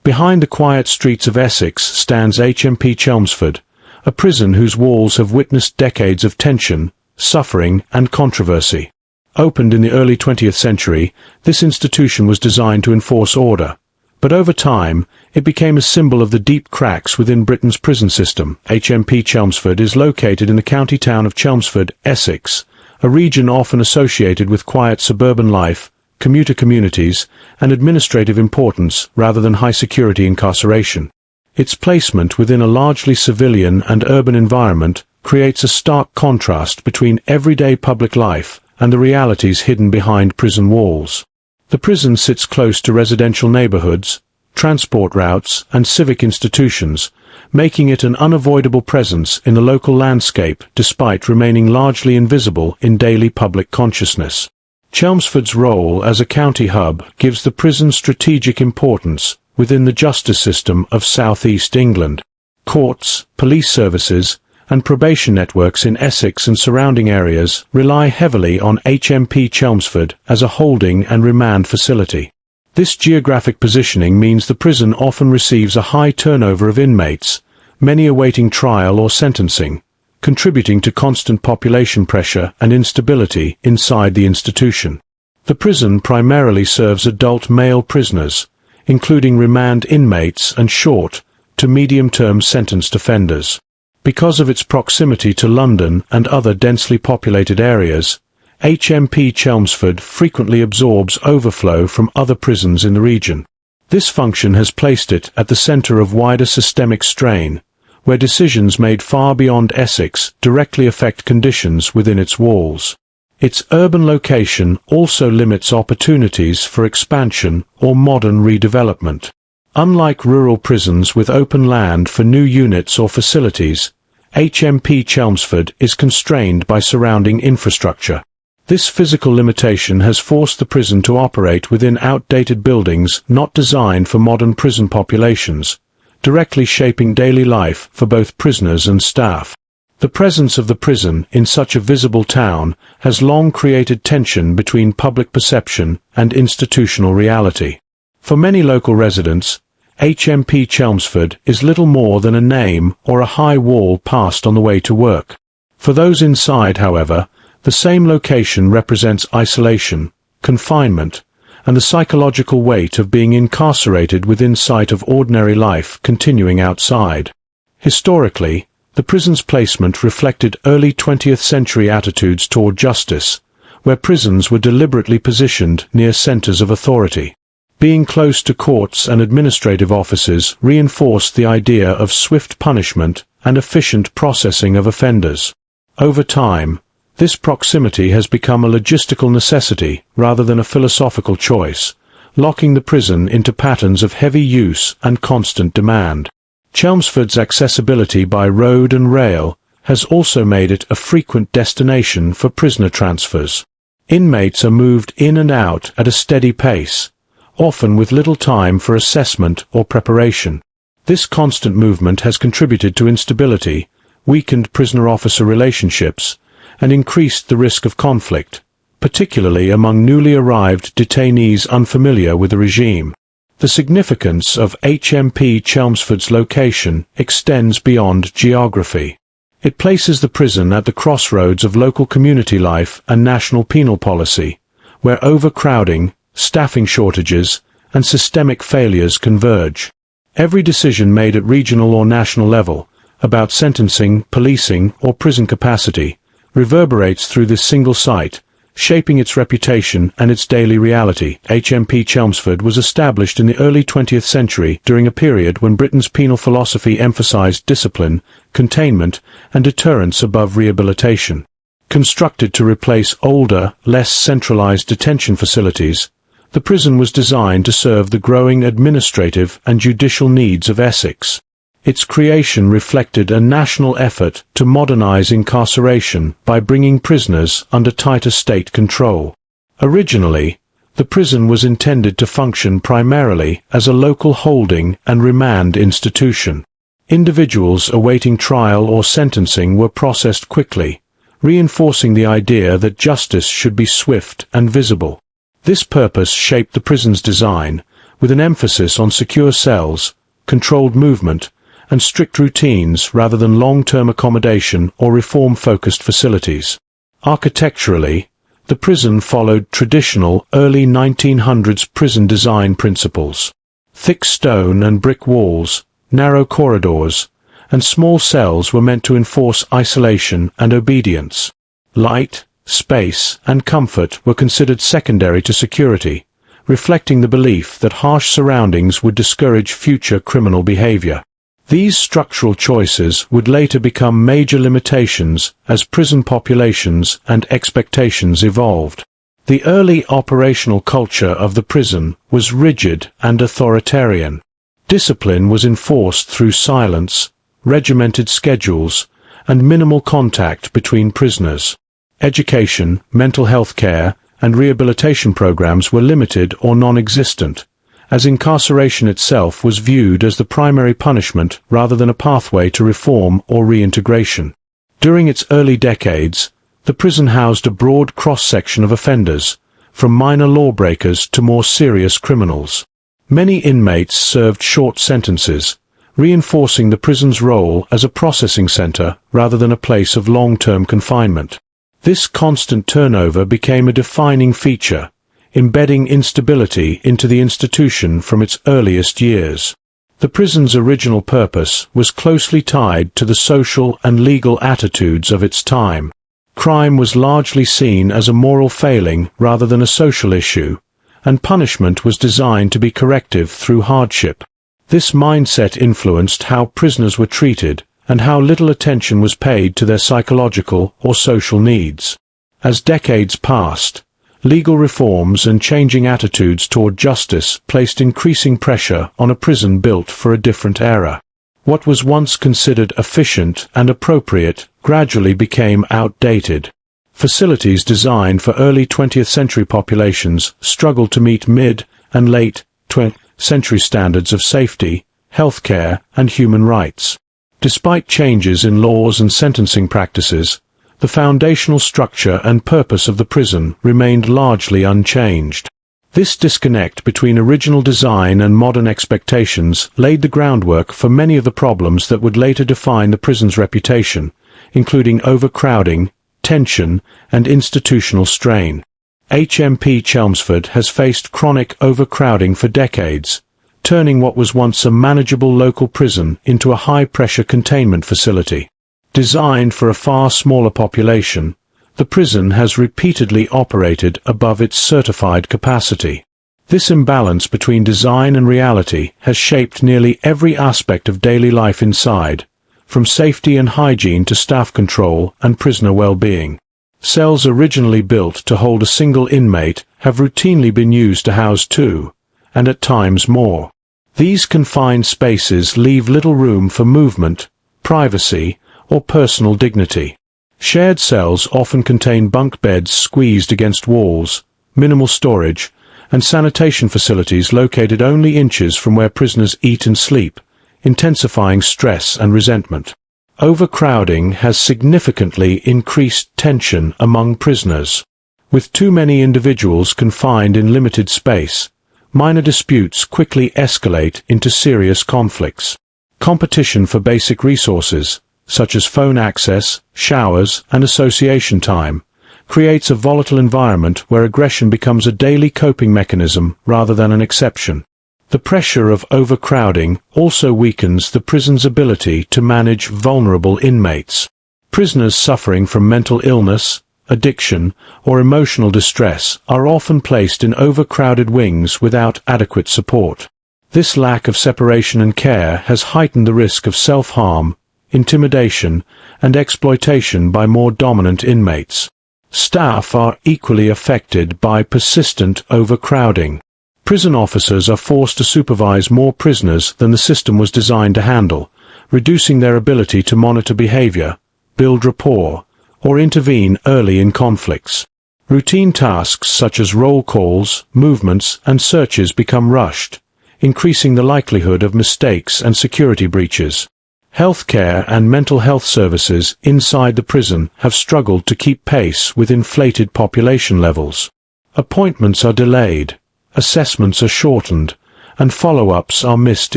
Behind the quiet streets of Essex stands HMP Chelmsford, a prison whose walls have witnessed decades of tension, suffering, and controversy. Opened in the early 20th century, this institution was designed to enforce order. But over time, it became a symbol of the deep cracks within Britain's prison system. HMP Chelmsford is located in the county town of Chelmsford, Essex, a region often associated with quiet suburban life, commuter communities, and administrative importance rather than high-security incarceration. Its placement within a largely civilian and urban environment creates a stark contrast between everyday public life and the realities hidden behind prison walls. The prison sits close to residential neighborhoods, transport routes, and civic institutions, making it an unavoidable presence in the local landscape despite remaining largely invisible in daily public consciousness. Chelmsford's role as a county hub gives the prison strategic importance within the justice system of southeast England. Courts, police services, and probation networks in Essex and surrounding areas rely heavily on HMP Chelmsford as a holding and remand facility. This geographic positioning means the prison often receives a high turnover of inmates, many awaiting trial or sentencing, contributing to constant population pressure and instability inside the institution. The prison primarily serves adult male prisoners, including remand inmates and short to medium-term sentenced offenders. Because of its proximity to London and other densely populated areas, HMP Chelmsford frequently absorbs overflow from other prisons in the region. This function has placed it at the center of wider systemic strain, where decisions made far beyond Essex directly affect conditions within its walls. Its urban location also limits opportunities for expansion or modern redevelopment. Unlike rural prisons with open land for new units or facilities, HMP Chelmsford is constrained by surrounding infrastructure. This physical limitation has forced the prison to operate within outdated buildings not designed for modern prison populations, directly shaping daily life for both prisoners and staff. The presence of the prison in such a visible town has long created tension between public perception and institutional reality. For many local residents, HMP Chelmsford is little more than a name or a high wall passed on the way to work. For those inside, however, the same location represents isolation, confinement, and the psychological weight of being incarcerated within sight of ordinary life continuing outside. Historically, the prison's placement reflected early 20th century attitudes toward justice, where prisons were deliberately positioned near centers of authority. Being close to courts and administrative offices reinforced the idea of swift punishment and efficient processing of offenders. Over time, this proximity has become a logistical necessity rather than a philosophical choice, locking the prison into patterns of heavy use and constant demand. Chelmsford's accessibility by road and rail has also made it a frequent destination for prisoner transfers. Inmates are moved in and out at a steady pace, often with little time for assessment or preparation. This constant movement has contributed to instability, weakened prisoner-officer relationships, and increased the risk of conflict, particularly among newly arrived detainees unfamiliar with the regime. The significance of HMP Chelmsford's location extends beyond geography. It places the prison at the crossroads of local community life and national penal policy, where overcrowding, staffing shortages, and systemic failures converge. Every decision made at regional or national level, about sentencing, policing, or prison capacity, reverberates through this single site, shaping its reputation and its daily reality. HMP Chelmsford was established in the early 20th century during a period when Britain's penal philosophy emphasized discipline, containment, and deterrence above rehabilitation. Constructed to replace older, less centralized detention facilities, the prison was designed to serve the growing administrative and judicial needs of Essex. Its creation reflected a national effort to modernize incarceration by bringing prisoners under tighter state control. Originally, the prison was intended to function primarily as a local holding and remand institution. Individuals awaiting trial or sentencing were processed quickly, reinforcing the idea that justice should be swift and visible. This purpose shaped the prison's design, with an emphasis on secure cells, controlled movement, and strict routines rather than long-term accommodation or reform-focused facilities. Architecturally, the prison followed traditional early 1900s prison design principles. Thick stone and brick walls, narrow corridors, and small cells were meant to enforce isolation and obedience. Light, space, and comfort were considered secondary to security, reflecting the belief that harsh surroundings would discourage future criminal behavior. These structural choices would later become major limitations as prison populations and expectations evolved. The early operational culture of the prison was rigid and authoritarian. Discipline was enforced through silence, regimented schedules, and minimal contact between prisoners. Education, mental health care, and rehabilitation programs were limited or non-existent, as incarceration itself was viewed as the primary punishment rather than a pathway to reform or reintegration. During its early decades, the prison housed a broad cross-section of offenders, from minor lawbreakers to more serious criminals. Many inmates served short sentences, reinforcing the prison's role as a processing center rather than a place of long-term confinement. This constant turnover became a defining feature, embedding instability into the institution from its earliest years. The prison's original purpose was closely tied to the social and legal attitudes of its time. Crime was largely seen as a moral failing rather than a social issue, and punishment was designed to be corrective through hardship. This mindset influenced how prisoners were treated and how little attention was paid to their psychological or social needs. As decades passed, legal reforms and changing attitudes toward justice placed increasing pressure on a prison built for a different era. What was once considered efficient and appropriate gradually became outdated. Facilities designed for early 20th century populations struggled to meet mid- and late 20th century standards of safety, healthcare, and human rights. Despite changes in laws and sentencing practices, the foundational structure and purpose of the prison remained largely unchanged. This disconnect between original design and modern expectations laid the groundwork for many of the problems that would later define the prison's reputation, including overcrowding, tension, and institutional strain. HMP Chelmsford has faced chronic overcrowding for decades, turning what was once a manageable local prison into a high-pressure containment facility. Designed for a far smaller population, the prison has repeatedly operated above its certified capacity. This imbalance between design and reality has shaped nearly every aspect of daily life inside, from safety and hygiene to staff control and prisoner well-being. Cells originally built to hold a single inmate have routinely been used to house two, and at times more. These confined spaces leave little room for movement, privacy, or personal dignity. Shared cells often contain bunk beds squeezed against walls, minimal storage, and sanitation facilities located only inches from where prisoners eat and sleep, intensifying stress and resentment. Overcrowding has significantly increased tension among prisoners. With too many individuals confined in limited space, minor disputes quickly escalate into serious conflicts. Competition for basic resources, such as phone access, showers, and association time, creates a volatile environment where aggression becomes a daily coping mechanism rather than an exception. The pressure of overcrowding also weakens the prison's ability to manage vulnerable inmates. Prisoners suffering from mental illness, addiction, or emotional distress are often placed in overcrowded wings without adequate support. This lack of separation and care has heightened the risk of self-harm, intimidation, and exploitation by more dominant inmates. Staff are equally affected by persistent overcrowding. Prison officers are forced to supervise more prisoners than the system was designed to handle, reducing their ability to monitor behavior, build rapport, or intervene early in conflicts. Routine tasks such as roll calls, movements, and searches become rushed, increasing the likelihood of mistakes and security breaches. Healthcare and mental health services inside the prison have struggled to keep pace with inflated population levels. Appointments are delayed, assessments are shortened, and follow-ups are missed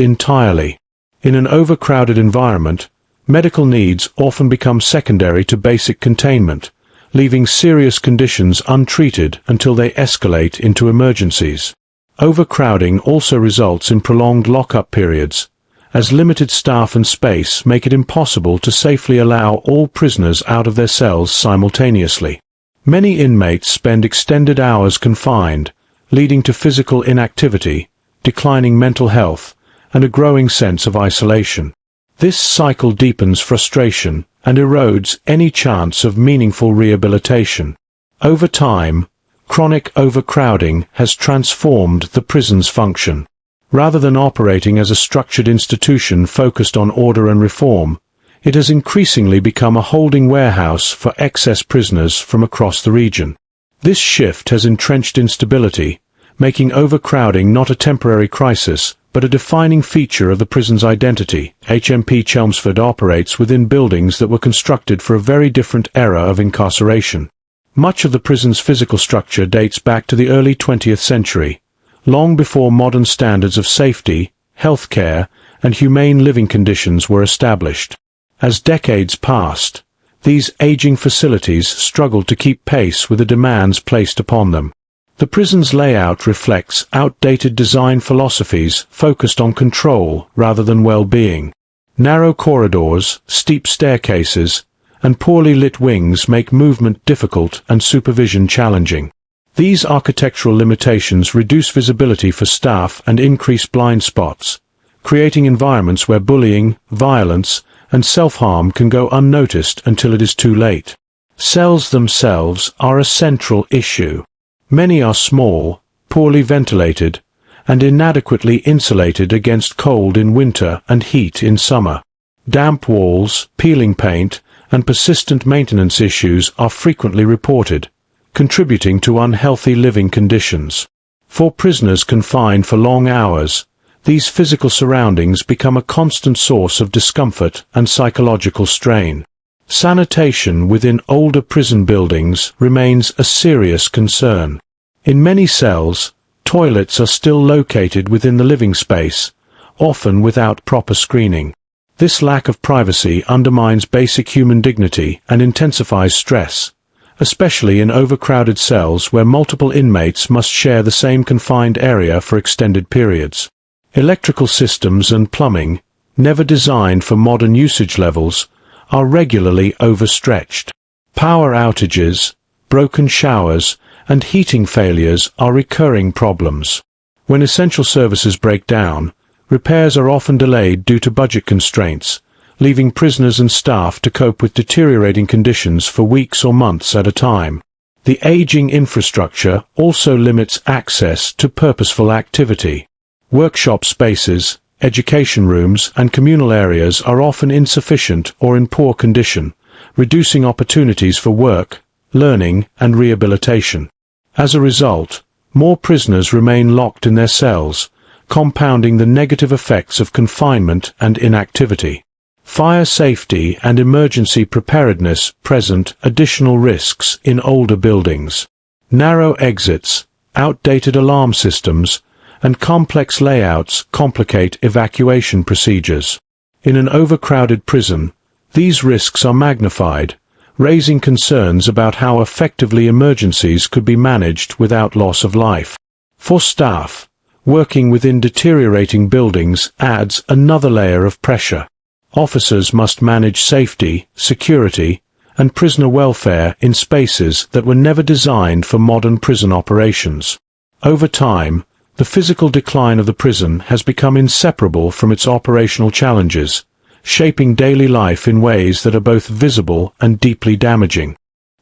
entirely. In an overcrowded environment, medical needs often become secondary to basic containment, leaving serious conditions untreated until they escalate into emergencies. Overcrowding also results in prolonged lock-up periods, as limited staff and space make it impossible to safely allow all prisoners out of their cells simultaneously. Many inmates spend extended hours confined, leading to physical inactivity, declining mental health, and a growing sense of isolation. This cycle deepens frustration and erodes any chance of meaningful rehabilitation. Over time, chronic overcrowding has transformed the prison's function. Rather than operating as a structured institution focused on order and reform, it has increasingly become a holding warehouse for excess prisoners from across the region. This shift has entrenched instability, making overcrowding not a temporary crisis, but a defining feature of the prison's identity. HMP Chelmsford operates within buildings that were constructed for a very different era of incarceration. Much of the prison's physical structure dates back to the early 20th century, long before modern standards of safety, health care, and humane living conditions were established. As decades passed, these aging facilities struggled to keep pace with the demands placed upon them. The prison's layout reflects outdated design philosophies focused on control rather than well-being. Narrow corridors, steep staircases, and poorly lit wings make movement difficult and supervision challenging. These architectural limitations reduce visibility for staff and increase blind spots, creating environments where bullying, violence, and self-harm can go unnoticed until it is too late. Cells themselves are a central issue. Many are small, poorly ventilated, and inadequately insulated against cold in winter and heat in summer. Damp walls, peeling paint, and persistent maintenance issues are frequently reported, contributing to unhealthy living conditions. For prisoners confined for long hours, these physical surroundings become a constant source of discomfort and psychological strain. Sanitation within older prison buildings remains a serious concern. In many cells, toilets are still located within the living space, often without proper screening. This lack of privacy undermines basic human dignity and intensifies stress, especially in overcrowded cells where multiple inmates must share the same confined area for extended periods. Electrical systems and plumbing, never designed for modern usage levels, are regularly overstretched. Power outages, broken showers, and heating failures are recurring problems. When essential services break down, repairs are often delayed due to budget constraints, leaving prisoners and staff to cope with deteriorating conditions for weeks or months at a time. The aging infrastructure also limits access to purposeful activity. Workshop spaces, education rooms, and communal areas are often insufficient or in poor condition, reducing opportunities for work, learning, and rehabilitation. As a result, more prisoners remain locked in their cells, compounding the negative effects of confinement and inactivity. Fire safety and emergency preparedness present additional risks in older buildings. Narrow exits, outdated alarm systems, and complex layouts complicate evacuation procedures. In an overcrowded prison, these risks are magnified, raising concerns about how effectively emergencies could be managed without loss of life. For staff, working within deteriorating buildings adds another layer of pressure. Officers must manage safety, security, and prisoner welfare in spaces that were never designed for modern prison operations. Over time, the physical decline of the prison has become inseparable from its operational challenges, shaping daily life in ways that are both visible and deeply damaging.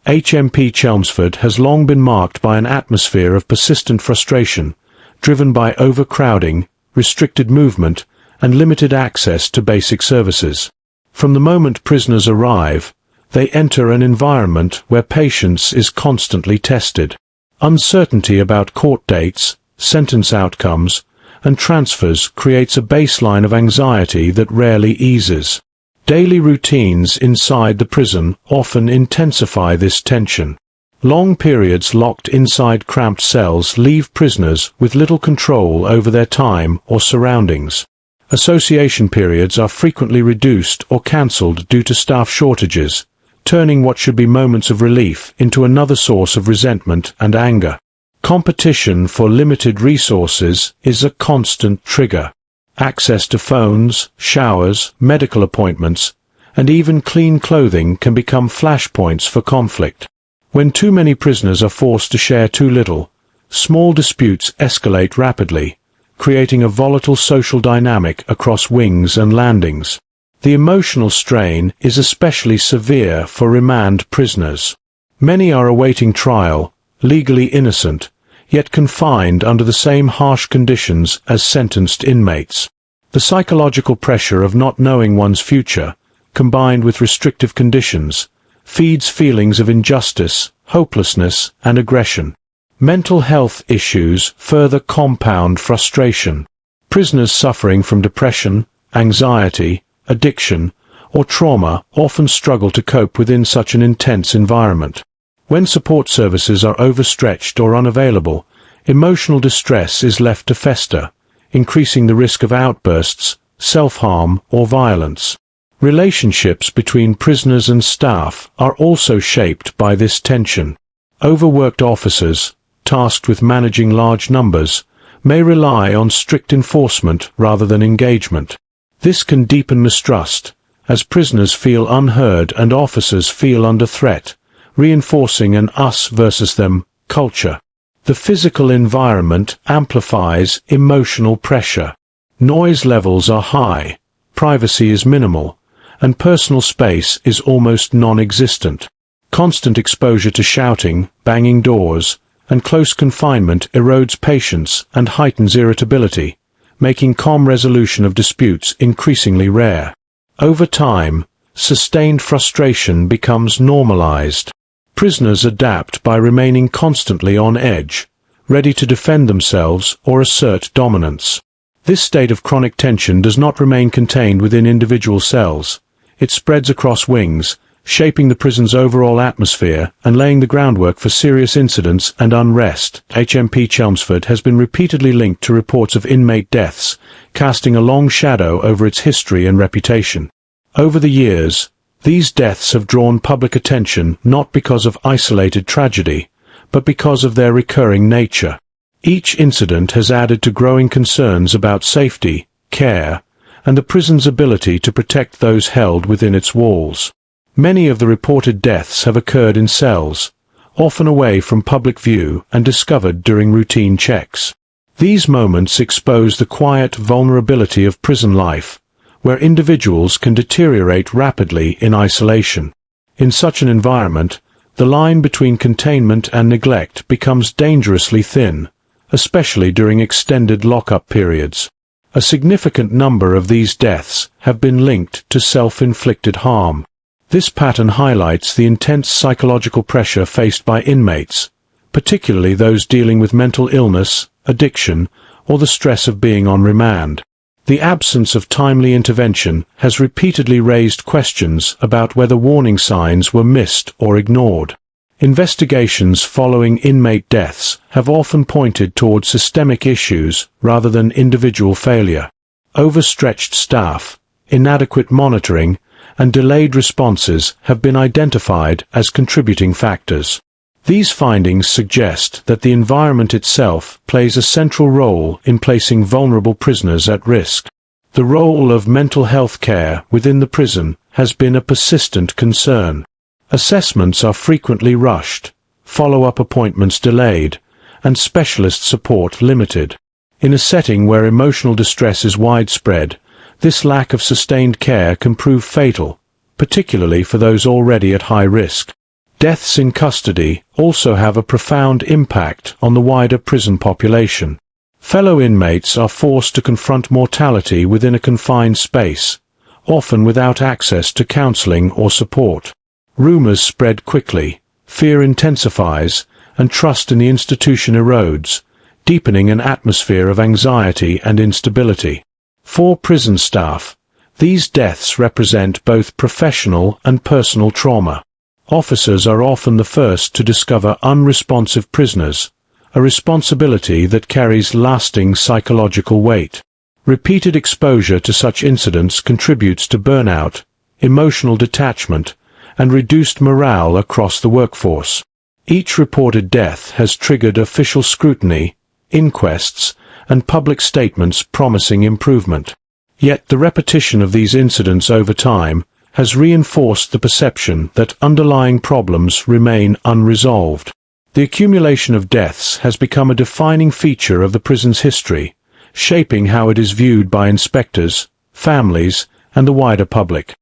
HMP Chelmsford has long been marked by an atmosphere of persistent frustration, driven by overcrowding, restricted movement, and limited access to basic services. From the moment prisoners arrive, they enter an environment where patience is constantly tested. Uncertainty about court dates, sentence outcomes, and transfers creates a baseline of anxiety that rarely eases. Daily routines inside the prison often intensify this tension. Long periods locked inside cramped cells leave prisoners with little control over their time or surroundings. Association periods are frequently reduced or cancelled due to staff shortages, turning what should be moments of relief into another source of resentment and anger. Competition for limited resources is a constant trigger. Access to phones, showers, medical appointments, and even clean clothing can become flashpoints for conflict. When too many prisoners are forced to share too little, small disputes escalate rapidly, creating a volatile social dynamic across wings and landings. The emotional strain is especially severe for remand prisoners. Many are awaiting trial, legally innocent, yet confined under the same harsh conditions as sentenced inmates. The psychological pressure of not knowing one's future, combined with restrictive conditions, feeds feelings of injustice, hopelessness, and aggression. Mental health issues further compound frustration. Prisoners suffering from depression, anxiety, addiction, or trauma often struggle to cope within such an intense environment. When support services are overstretched or unavailable, emotional distress is left to fester, increasing the risk of outbursts, self-harm, or violence. Relationships between prisoners and staff are also shaped by this tension. Overworked officers, tasked with managing large numbers, may rely on strict enforcement rather than engagement. This can deepen mistrust, as prisoners feel unheard and officers feel under threat, reinforcing an us versus them culture. The physical environment amplifies emotional pressure. Noise levels are high, privacy is minimal, and personal space is almost non-existent. Constant exposure to shouting, banging doors, and close confinement erodes patience and heightens irritability, making calm resolution of disputes increasingly rare. Over time, sustained frustration becomes normalized. Prisoners adapt by remaining constantly on edge, ready to defend themselves or assert dominance. This state of chronic tension does not remain contained within individual cells. It spreads across wings, shaping the prison's overall atmosphere and laying the groundwork for serious incidents and unrest. HMP Chelmsford has been repeatedly linked to reports of inmate deaths, casting a long shadow over its history and reputation. Over the years, these deaths have drawn public attention not because of isolated tragedy, but because of their recurring nature. Each incident has added to growing concerns about safety, care, and the prison's ability to protect those held within its walls. Many of the reported deaths have occurred in cells, often away from public view and discovered during routine checks. These moments expose the quiet vulnerability of prison life, where individuals can deteriorate rapidly in isolation. In such an environment, the line between containment and neglect becomes dangerously thin, especially during extended lockup periods. A significant number of these deaths have been linked to self-inflicted harm. This pattern highlights the intense psychological pressure faced by inmates, particularly those dealing with mental illness, addiction, or the stress of being on remand. The absence of timely intervention has repeatedly raised questions about whether warning signs were missed or ignored. Investigations following inmate deaths have often pointed toward systemic issues rather than individual failure. Overstretched staff, inadequate monitoring, and delayed responses have been identified as contributing factors. These findings suggest that the environment itself plays a central role in placing vulnerable prisoners at risk. The role of mental health care within the prison has been a persistent concern. Assessments are frequently rushed, follow-up appointments delayed, and specialist support limited. In a setting where emotional distress is widespread, this lack of sustained care can prove fatal, particularly for those already at high risk. Deaths in custody also have a profound impact on the wider prison population. Fellow inmates are forced to confront mortality within a confined space, often without access to counseling or support. Rumors spread quickly, fear intensifies, and trust in the institution erodes, deepening an atmosphere of anxiety and instability. For prison staff, these deaths represent both professional and personal trauma. Officers are often the first to discover unresponsive prisoners, a responsibility that carries lasting psychological weight. Repeated exposure to such incidents contributes to burnout, emotional detachment, and reduced morale across the workforce. Each reported death has triggered official scrutiny, inquests, and public statements promising improvement. Yet the repetition of these incidents over time has reinforced the perception that underlying problems remain unresolved. The accumulation of deaths has become a defining feature of the prison's history, shaping how it is viewed by inspectors, families, and the wider public.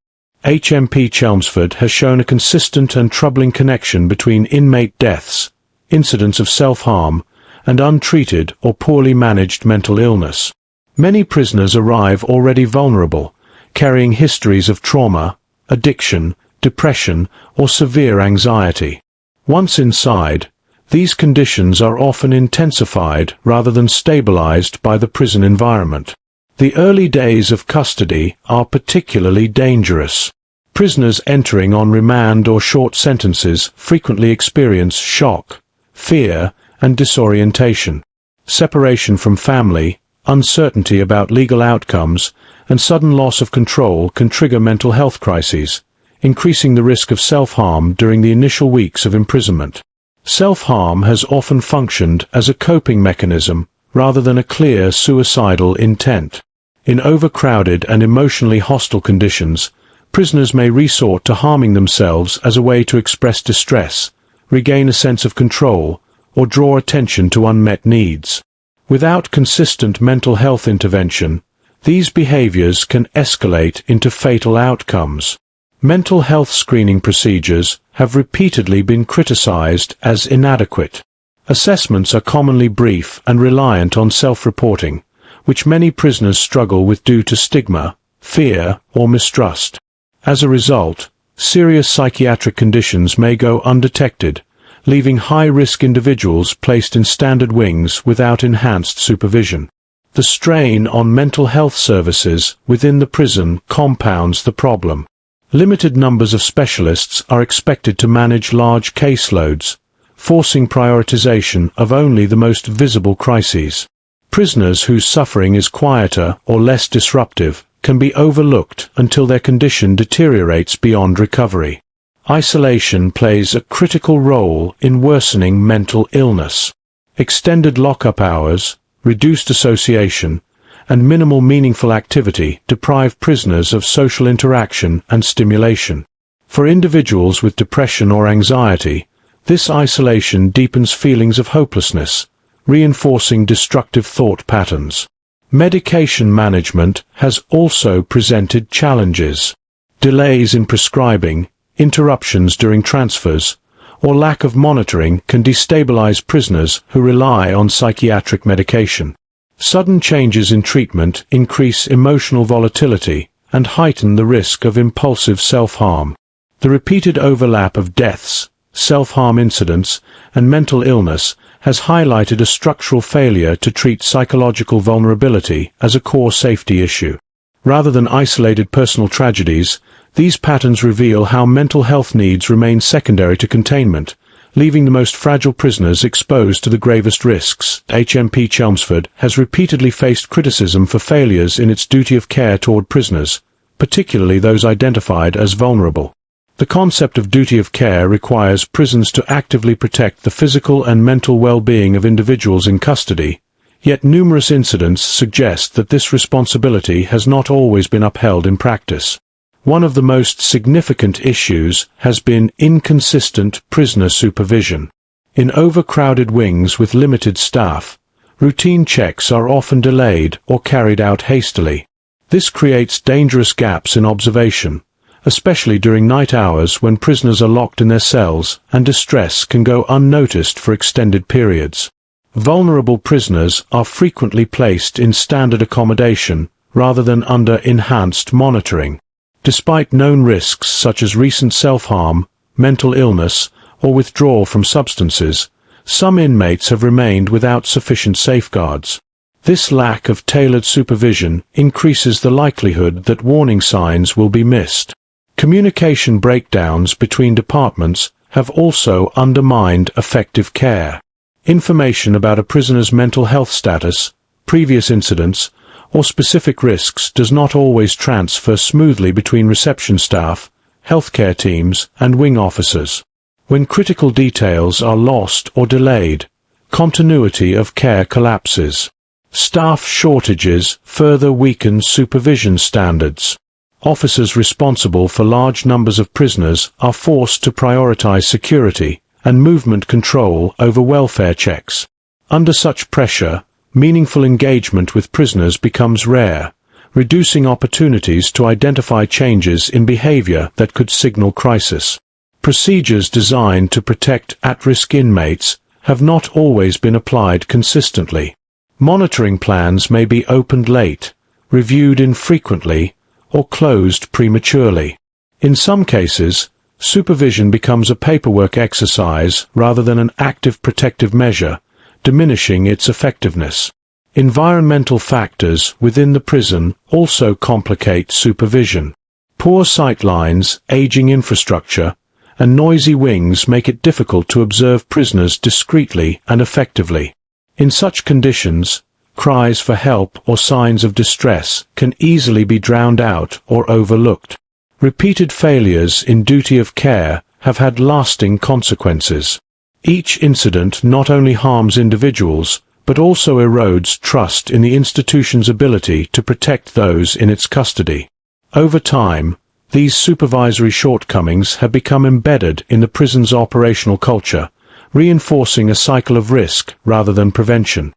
HMP Chelmsford has shown a consistent and troubling connection between inmate deaths, incidents of self-harm, and untreated or poorly managed mental illness. Many prisoners arrive already vulnerable, carrying histories of trauma, addiction, depression, or severe anxiety. Once inside, these conditions are often intensified rather than stabilized by the prison environment. The early days of custody are particularly dangerous. Prisoners entering on remand or short sentences frequently experience shock, fear, and disorientation. Separation from family, uncertainty about legal outcomes, and sudden loss of control can trigger mental health crises, increasing the risk of self-harm during the initial weeks of imprisonment. Self-harm has often functioned as a coping mechanism rather than a clear suicidal intent. In overcrowded and emotionally hostile conditions, prisoners may resort to harming themselves as a way to express distress, regain a sense of control, or draw attention to unmet needs. Without consistent mental health intervention, these behaviors can escalate into fatal outcomes. Mental health screening procedures have repeatedly been criticized as inadequate. Assessments are commonly brief and reliant on self-reporting, which many prisoners struggle with due to stigma, fear, or mistrust. As a result, serious psychiatric conditions may go undetected, leaving high-risk individuals placed in standard wings without enhanced supervision. The strain on mental health services within the prison compounds the problem. Limited numbers of specialists are expected to manage large caseloads, forcing prioritization of only the most visible crises. Prisoners whose suffering is quieter or less disruptive can be overlooked until their condition deteriorates beyond recovery. Isolation plays a critical role in worsening mental illness. Extended lockup hours, reduced association, and minimal meaningful activity deprive prisoners of social interaction and stimulation. For individuals with depression or anxiety, this isolation deepens feelings of hopelessness, reinforcing destructive thought patterns. Medication management has also presented challenges. Delays in prescribing, interruptions during transfers, or lack of monitoring can destabilize prisoners who rely on psychiatric medication. Sudden changes in treatment increase emotional volatility and heighten the risk of impulsive self-harm. The repeated overlap of deaths, self-harm incidents, and mental illness has highlighted a structural failure to treat psychological vulnerability as a core safety issue. Rather than isolated personal tragedies, these patterns reveal how mental health needs remain secondary to containment, leaving the most fragile prisoners exposed to the gravest risks. HMP Chelmsford has repeatedly faced criticism for failures in its duty of care toward prisoners, particularly those identified as vulnerable. The concept of duty of care requires prisons to actively protect the physical and mental well-being of individuals in custody, yet numerous incidents suggest that this responsibility has not always been upheld in practice. One of the most significant issues has been inconsistent prisoner supervision. In overcrowded wings with limited staff, routine checks are often delayed or carried out hastily. This creates dangerous gaps in observation, especially during night hours when prisoners are locked in their cells and distress can go unnoticed for extended periods. Vulnerable prisoners are frequently placed in standard accommodation rather than under enhanced monitoring. Despite known risks such as recent self-harm, mental illness, or withdrawal from substances, some inmates have remained without sufficient safeguards. This lack of tailored supervision increases the likelihood that warning signs will be missed. Communication breakdowns between departments have also undermined effective care. Information about a prisoner's mental health status, previous incidents, or specific risks does not always transfer smoothly between reception staff, healthcare teams, and wing officers. When critical details are lost or delayed, continuity of care collapses. Staff shortages further weaken supervision standards. Officers responsible for large numbers of prisoners are forced to prioritize security and movement control over welfare checks. Under such pressure, meaningful engagement with prisoners becomes rare, reducing opportunities to identify changes in behavior that could signal crisis. Procedures designed to protect at-risk inmates have not always been applied consistently. Monitoring plans may be opened late, reviewed infrequently, or closed prematurely. In some cases, supervision becomes a paperwork exercise rather than an active protective measure, diminishing its effectiveness. Environmental factors within the prison also complicate supervision. Poor sightlines, aging infrastructure, and noisy wings make it difficult to observe prisoners discreetly and effectively. In such conditions, cries for help or signs of distress can easily be drowned out or overlooked. Repeated failures in duty of care have had lasting consequences. Each incident not only harms individuals, but also erodes trust in the institution's ability to protect those in its custody. Over time, these supervisory shortcomings have become embedded in the prison's operational culture, reinforcing a cycle of risk rather than prevention.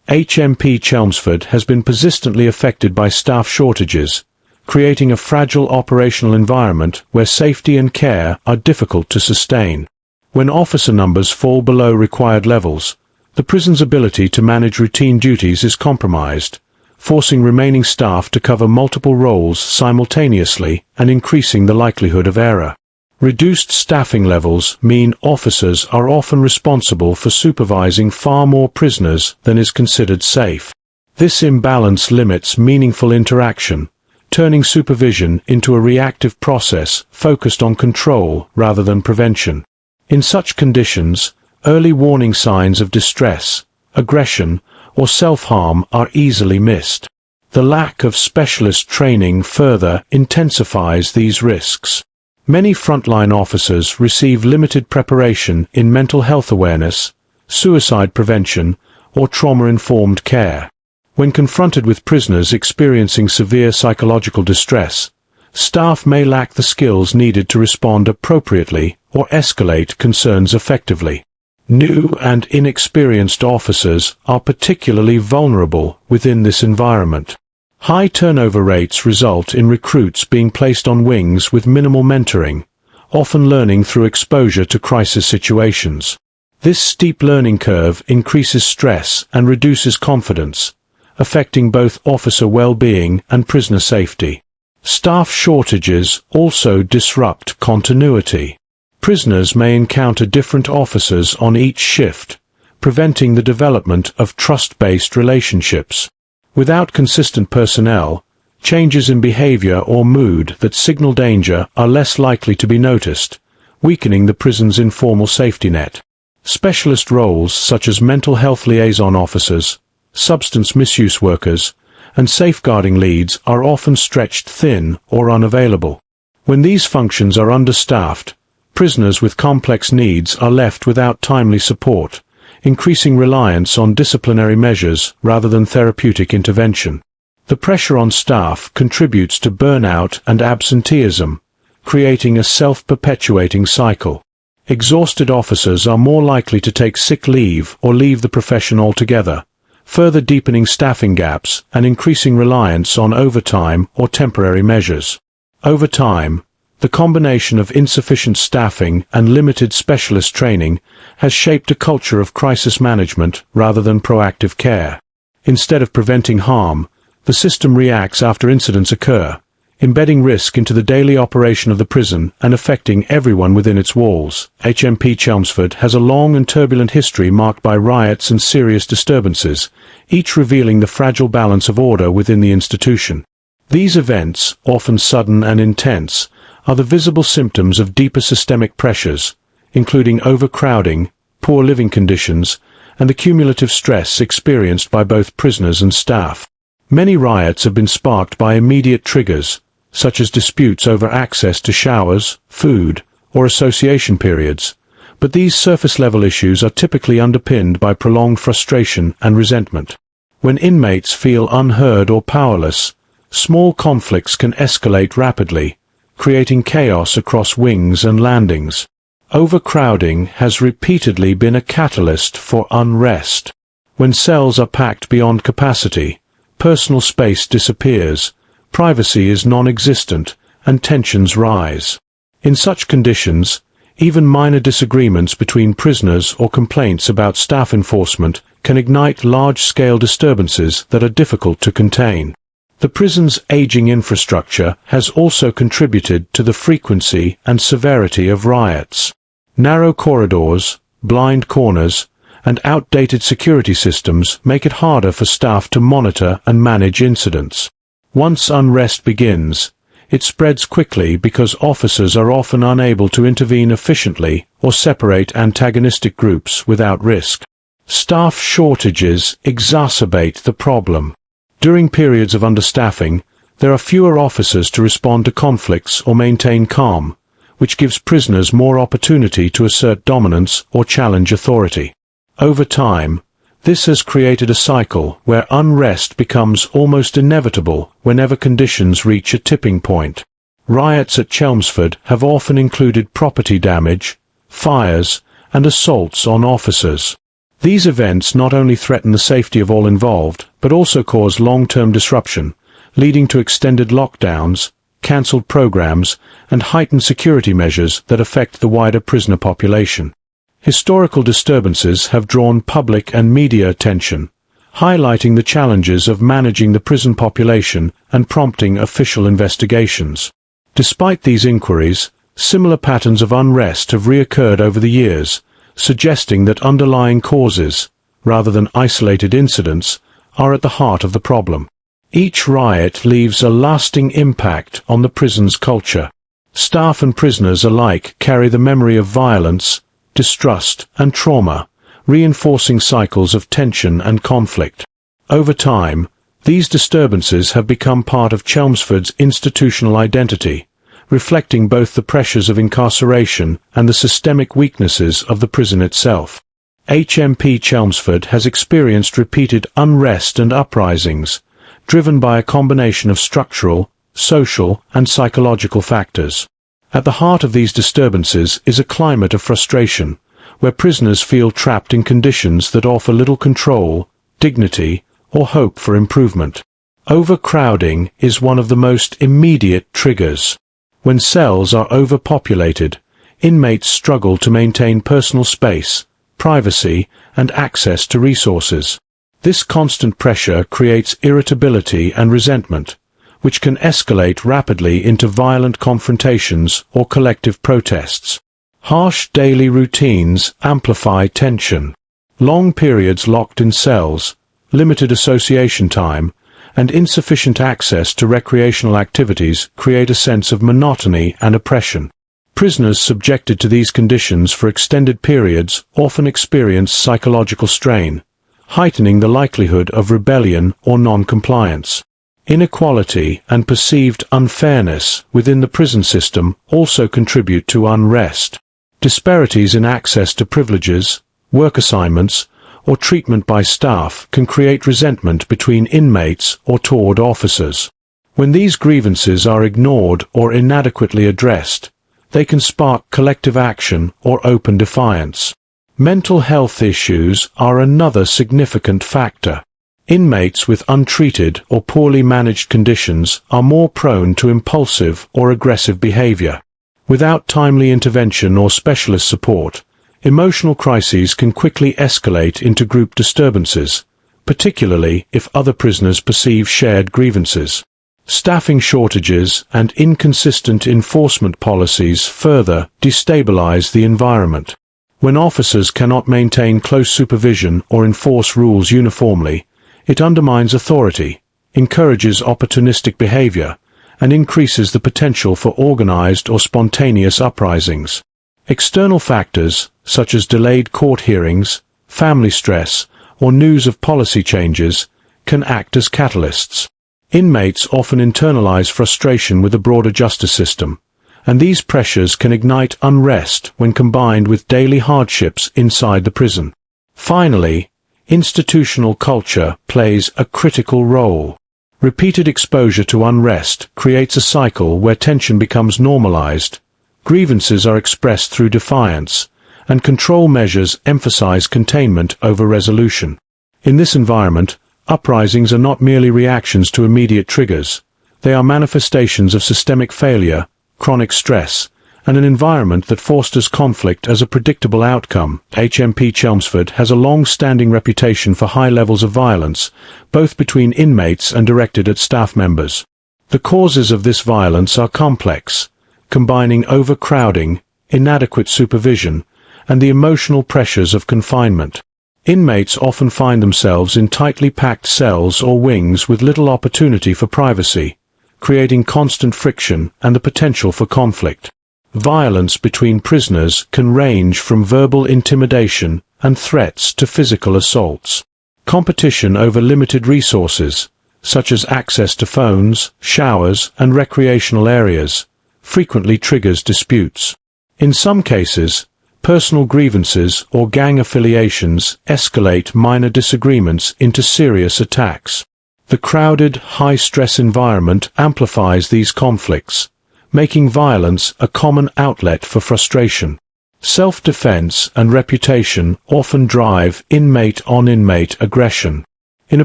HMP Chelmsford has been persistently affected by staff shortages, creating a fragile operational environment where safety and care are difficult to sustain. When officer numbers fall below required levels, the prison's ability to manage routine duties is compromised, forcing remaining staff to cover multiple roles simultaneously and increasing the likelihood of error. Reduced staffing levels mean officers are often responsible for supervising far more prisoners than is considered safe. This imbalance limits meaningful interaction, turning supervision into a reactive process focused on control rather than prevention. In such conditions, early warning signs of distress, aggression, or self-harm are easily missed. The lack of specialist training further intensifies these risks. Many frontline officers receive limited preparation in mental health awareness, suicide prevention, or trauma-informed care. When confronted with prisoners experiencing severe psychological distress, staff may lack the skills needed to respond appropriately or escalate concerns effectively. New and inexperienced officers are particularly vulnerable within this environment. High turnover rates result in recruits being placed on wings with minimal mentoring, often learning through exposure to crisis situations. This steep learning curve increases stress and reduces confidence, affecting both officer well-being and prisoner safety. Staff shortages also disrupt continuity. Prisoners may encounter different officers on each shift, preventing the development of trust-based relationships. Without consistent personnel, changes in behavior or mood that signal danger are less likely to be noticed, weakening the prison's informal safety net. Specialist roles such as mental health liaison officers, substance misuse workers, and safeguarding leads are often stretched thin or unavailable. When these functions are understaffed, prisoners with complex needs are left without timely support, increasing reliance on disciplinary measures rather than therapeutic intervention. The pressure on staff contributes to burnout and absenteeism, creating a self-perpetuating cycle. Exhausted officers are more likely to take sick leave or leave the profession altogether, further deepening staffing gaps and increasing reliance on overtime or temporary measures. Over time, the combination of insufficient staffing and limited specialist training has shaped a culture of crisis management rather than proactive care. Instead of preventing harm, the system reacts after incidents occur, embedding risk into the daily operation of the prison and affecting everyone within its walls. HMP Chelmsford has a long and turbulent history marked by riots and serious disturbances, each revealing the fragile balance of order within the institution. These events, often sudden and intense, are the visible symptoms of deeper systemic pressures, including overcrowding, poor living conditions, and the cumulative stress experienced by both prisoners and staff. Many riots have been sparked by immediate triggers, such as disputes over access to showers, food, or association periods, but these surface-level issues are typically underpinned by prolonged frustration and resentment. When inmates feel unheard or powerless, small conflicts can escalate rapidly, creating chaos across wings and landings. Overcrowding has repeatedly been a catalyst for unrest. When cells are packed beyond capacity, personal space disappears, privacy is non-existent, and tensions rise. In such conditions, even minor disagreements between prisoners or complaints about staff enforcement can ignite large-scale disturbances that are difficult to contain. The prison's aging infrastructure has also contributed to the frequency and severity of riots. Narrow corridors, blind corners, and outdated security systems make it harder for staff to monitor and manage incidents. Once unrest begins, it spreads quickly because officers are often unable to intervene efficiently or separate antagonistic groups without risk. Staff shortages exacerbate the problem. During periods of understaffing, there are fewer officers to respond to conflicts or maintain calm, which gives prisoners more opportunity to assert dominance or challenge authority. Over time, this has created a cycle where unrest becomes almost inevitable whenever conditions reach a tipping point. Riots at Chelmsford have often included property damage, fires, and assaults on officers. These events not only threaten the safety of all involved, but also cause long-term disruption, leading to extended lockdowns, cancelled programs, and heightened security measures that affect the wider prisoner population. Historical disturbances have drawn public and media attention, highlighting the challenges of managing the prison population and prompting official investigations. Despite these inquiries, similar patterns of unrest have reoccurred over the years, suggesting that underlying causes, rather than isolated incidents, are at the heart of the problem. Each riot leaves a lasting impact on the prison's culture. Staff and prisoners alike carry the memory of violence, distrust, and trauma, reinforcing cycles of tension and conflict. Over time, these disturbances have become part of Chelmsford's institutional identity, reflecting both the pressures of incarceration and the systemic weaknesses of the prison itself. HMP Chelmsford has experienced repeated unrest and uprisings, driven by a combination of structural, social, and psychological factors. At the heart of these disturbances is a climate of frustration, where prisoners feel trapped in conditions that offer little control, dignity, or hope for improvement. Overcrowding is one of the most immediate triggers. When cells are overpopulated, inmates struggle to maintain personal space, privacy, and access to resources. This constant pressure creates irritability and resentment, which can escalate rapidly into violent confrontations or collective protests. Harsh daily routines amplify tension. Long periods locked in cells, limited association time, and insufficient access to recreational activities create a sense of monotony and oppression. Prisoners subjected to these conditions for extended periods often experience psychological strain, heightening the likelihood of rebellion or non-compliance. Inequality and perceived unfairness within the prison system also contribute to unrest. Disparities in access to privileges, work assignments, or treatment by staff can create resentment between inmates or toward officers. When these grievances are ignored or inadequately addressed, they can spark collective action or open defiance. Mental health issues are another significant factor. Inmates with untreated or poorly managed conditions are more prone to impulsive or aggressive behavior. Without timely intervention or specialist support, emotional crises can quickly escalate into group disturbances, particularly if other prisoners perceive shared grievances. Staffing shortages and inconsistent enforcement policies further destabilize the environment. When officers cannot maintain close supervision or enforce rules uniformly, it undermines authority, encourages opportunistic behavior, and increases the potential for organized or spontaneous uprisings. External factors, such as delayed court hearings, family stress, or news of policy changes, can act as catalysts. Inmates often internalize frustration with the broader justice system, and these pressures can ignite unrest when combined with daily hardships inside the prison. Finally, institutional culture plays a critical role. Repeated exposure to unrest creates a cycle where tension becomes normalized, grievances are expressed through defiance, and control measures emphasize containment over resolution. In this environment, uprisings are not merely reactions to immediate triggers. They are manifestations of systemic failure, chronic stress, and an environment that fosters conflict as a predictable outcome. HMP Chelmsford has a long-standing reputation for high levels of violence, both between inmates and directed at staff members. The causes of this violence are complex, combining overcrowding, inadequate supervision, and the emotional pressures of confinement. Inmates often find themselves in tightly packed cells or wings with little opportunity for privacy, creating constant friction and the potential for conflict. Violence between prisoners can range from verbal intimidation and threats to physical assaults. Competition over limited resources, such as access to phones, showers, and recreational areas, frequently triggers disputes. In some cases, personal grievances or gang affiliations escalate minor disagreements into serious attacks. The crowded, high-stress environment amplifies these conflicts, making violence a common outlet for frustration. Self-defense and reputation often drive inmate-on-inmate aggression. In a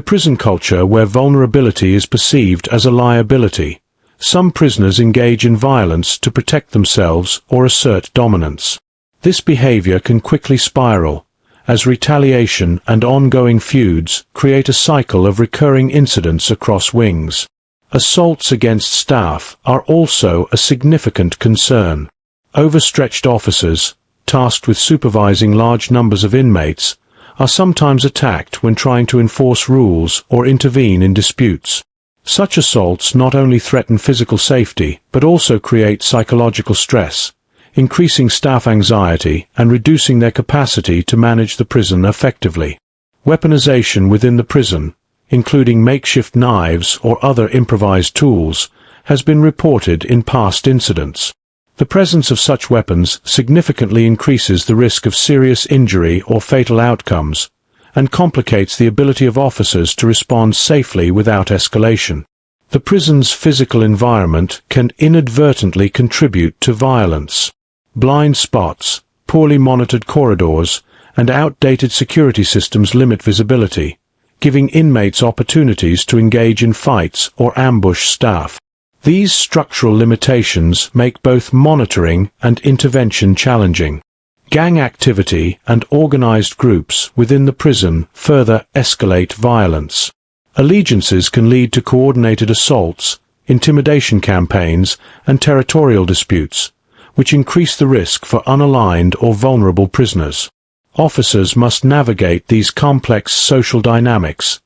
prison culture where vulnerability is perceived as a liability, some prisoners engage in violence to protect themselves or assert dominance. This behavior can quickly spiral, as retaliation and ongoing feuds create a cycle of recurring incidents across wings. Assaults against staff are also a significant concern. Overstretched officers, tasked with supervising large numbers of inmates, are sometimes attacked when trying to enforce rules or intervene in disputes. Such assaults not only threaten physical safety but also create psychological stress, increasing staff anxiety and reducing their capacity to manage the prison effectively. Weaponization within the prison, including makeshift knives or other improvised tools, has been reported in past incidents. The presence of such weapons significantly increases the risk of serious injury or fatal outcomes, and complicates the ability of officers to respond safely without escalation. The prison's physical environment can inadvertently contribute to violence. Blind spots, poorly monitored corridors, and outdated security systems limit visibility, giving inmates opportunities to engage in fights or ambush staff. These structural limitations make both monitoring and intervention challenging. Gang activity and organized groups within the prison further escalate violence. Allegiances can lead to coordinated assaults, intimidation campaigns, and territorial disputes, which increase the risk for unaligned or vulnerable prisoners. Officers must navigate these complex social dynamics,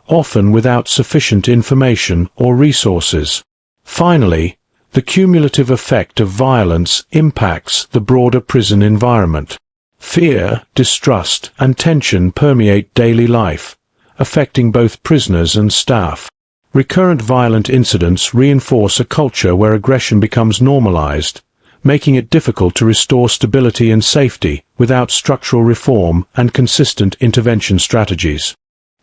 often without sufficient information or resources. Finally, the cumulative effect of violence impacts the broader prison environment. Fear, distrust, and tension permeate daily life, affecting both prisoners and staff. Recurrent violent incidents reinforce a culture where aggression becomes normalized, making it difficult to restore stability and safety without structural reform and consistent intervention strategies.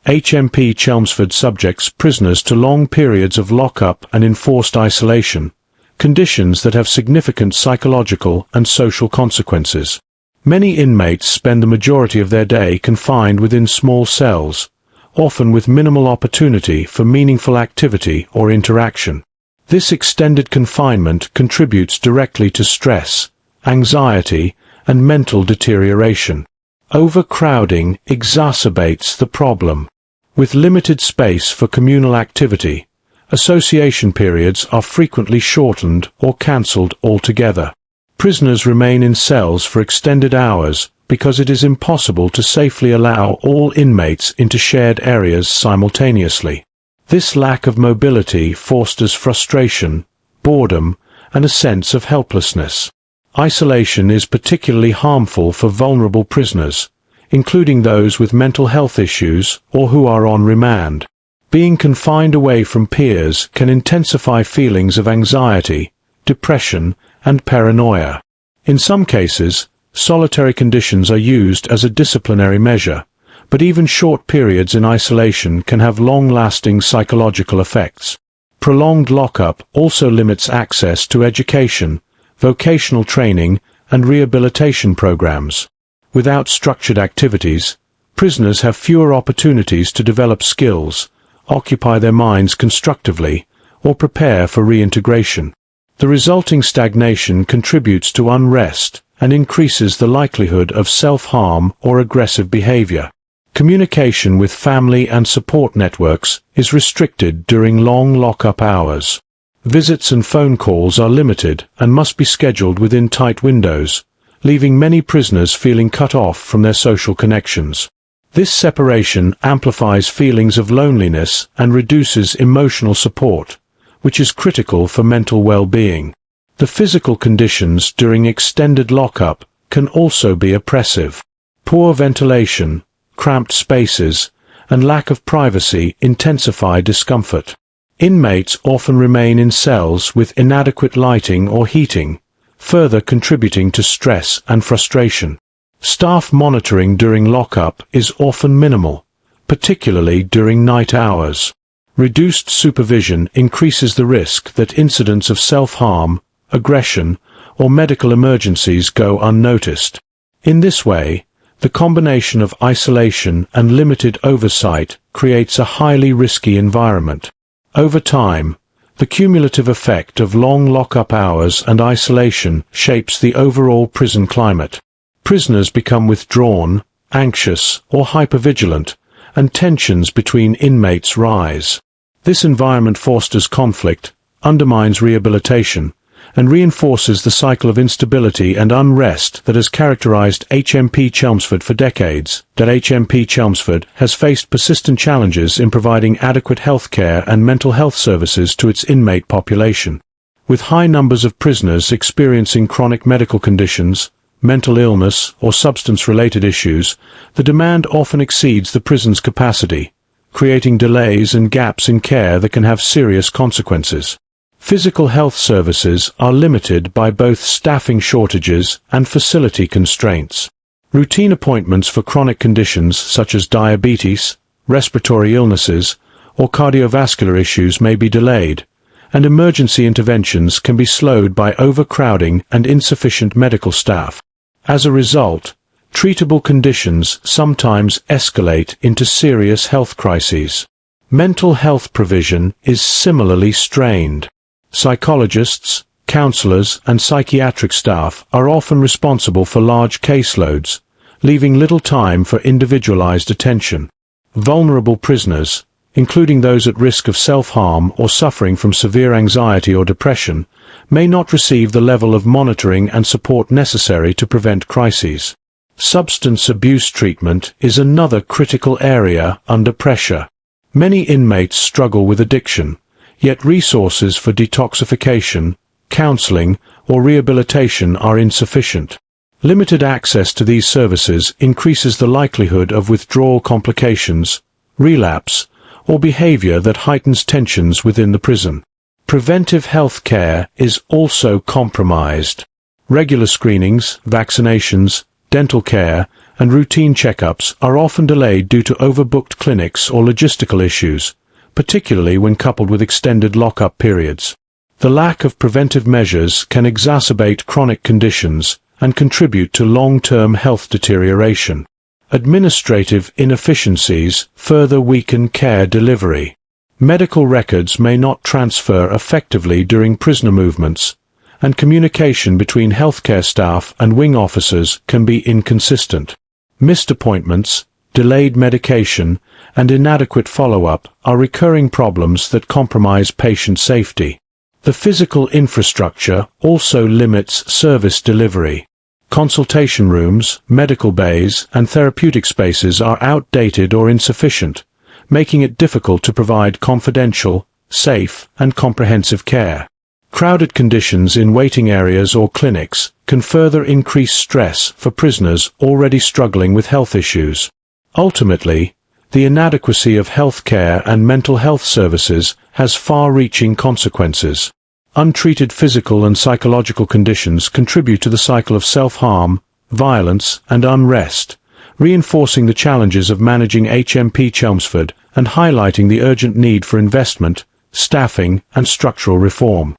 HMP Chelmsford subjects prisoners to long periods of lockup and enforced isolation, conditions that have significant psychological and social consequences. Many inmates spend the majority of their day confined within small cells, often with minimal opportunity for meaningful activity or interaction. This extended confinement contributes directly to stress, anxiety, and mental deterioration. Overcrowding exacerbates the problem. With limited space for communal activity, association periods are frequently shortened or cancelled altogether. Prisoners remain in cells for extended hours because it is impossible to safely allow all inmates into shared areas simultaneously. This lack of mobility fosters frustration, boredom, and a sense of helplessness. Isolation is particularly harmful for vulnerable prisoners, including those with mental health issues or who are on remand. Being confined away from peers can intensify feelings of anxiety, depression, and paranoia. In some cases, solitary conditions are used as a disciplinary measure, but even short periods in isolation can have long-lasting psychological effects. Prolonged lockup also limits access to education, vocational training, and rehabilitation programs. Without structured activities, prisoners have fewer opportunities to develop skills, occupy their minds constructively, or prepare for reintegration. The resulting stagnation contributes to unrest and increases the likelihood of self-harm or aggressive behavior. Communication with family and support networks is restricted during long lockup hours. Visits and phone calls are limited and must be scheduled within tight windows, leaving many prisoners feeling cut off from their social connections. This separation amplifies feelings of loneliness and reduces emotional support, which is critical for mental well-being. The physical conditions during extended lockup can also be oppressive. Poor ventilation, cramped spaces, and lack of privacy intensify discomfort. Inmates often remain in cells with inadequate lighting or heating, further contributing to stress and frustration. Staff monitoring during lockup is often minimal, particularly during night hours. Reduced supervision increases the risk that incidents of self-harm, aggression, or medical emergencies go unnoticed. In this way, the combination of isolation and limited oversight creates a highly risky environment. Over time, the cumulative effect of long lockup hours and isolation shapes the overall prison climate. Prisoners become withdrawn, anxious, or hypervigilant, and tensions between inmates rise. This environment fosters conflict, undermines rehabilitation, and reinforces the cycle of instability and unrest that has characterized HMP Chelmsford for decades. HMP Chelmsford has faced persistent challenges in providing adequate health care and mental health services to its inmate population. With high numbers of prisoners experiencing chronic medical conditions, mental illness, or substance-related issues, the demand often exceeds the prison's capacity, creating delays and gaps in care that can have serious consequences. Physical health services are limited by both staffing shortages and facility constraints. Routine appointments for chronic conditions such as diabetes, respiratory illnesses, or cardiovascular issues may be delayed, and emergency interventions can be slowed by overcrowding and insufficient medical staff. As a result, treatable conditions sometimes escalate into serious health crises. Mental health provision is similarly strained. Psychologists, counselors, and psychiatric staff are often responsible for large caseloads, leaving little time for individualized attention. Vulnerable prisoners, including those at risk of self-harm or suffering from severe anxiety or depression, may not receive the level of monitoring and support necessary to prevent crises. Substance abuse treatment is another critical area under pressure. Many inmates struggle with addiction, yet resources for detoxification, counseling, or rehabilitation are insufficient. Limited access to these services increases the likelihood of withdrawal complications, relapse, or behavior that heightens tensions within the prison. Preventive health care is also compromised. Regular screenings, vaccinations, dental care, and routine checkups are often delayed due to overbooked clinics or logistical issues, particularly when coupled with extended lockup periods. The lack of preventive measures can exacerbate chronic conditions and contribute to long-term health deterioration. Administrative inefficiencies further weaken care delivery. Medical records may not transfer effectively during prisoner movements, and communication between healthcare staff and wing officers can be inconsistent. Missed appointments, delayed medication, and inadequate follow-up are recurring problems that compromise patient safety. The physical infrastructure also limits service delivery. Consultation rooms, medical bays, and therapeutic spaces are outdated or insufficient, making it difficult to provide confidential, safe, and comprehensive care. Crowded conditions in waiting areas or clinics can further increase stress for prisoners already struggling with health issues. Ultimately, the inadequacy of health care and mental health services has far-reaching consequences. Untreated physical and psychological conditions contribute to the cycle of self-harm, violence, and unrest, reinforcing the challenges of managing HMP Chelmsford and highlighting the urgent need for investment, staffing, and structural reform.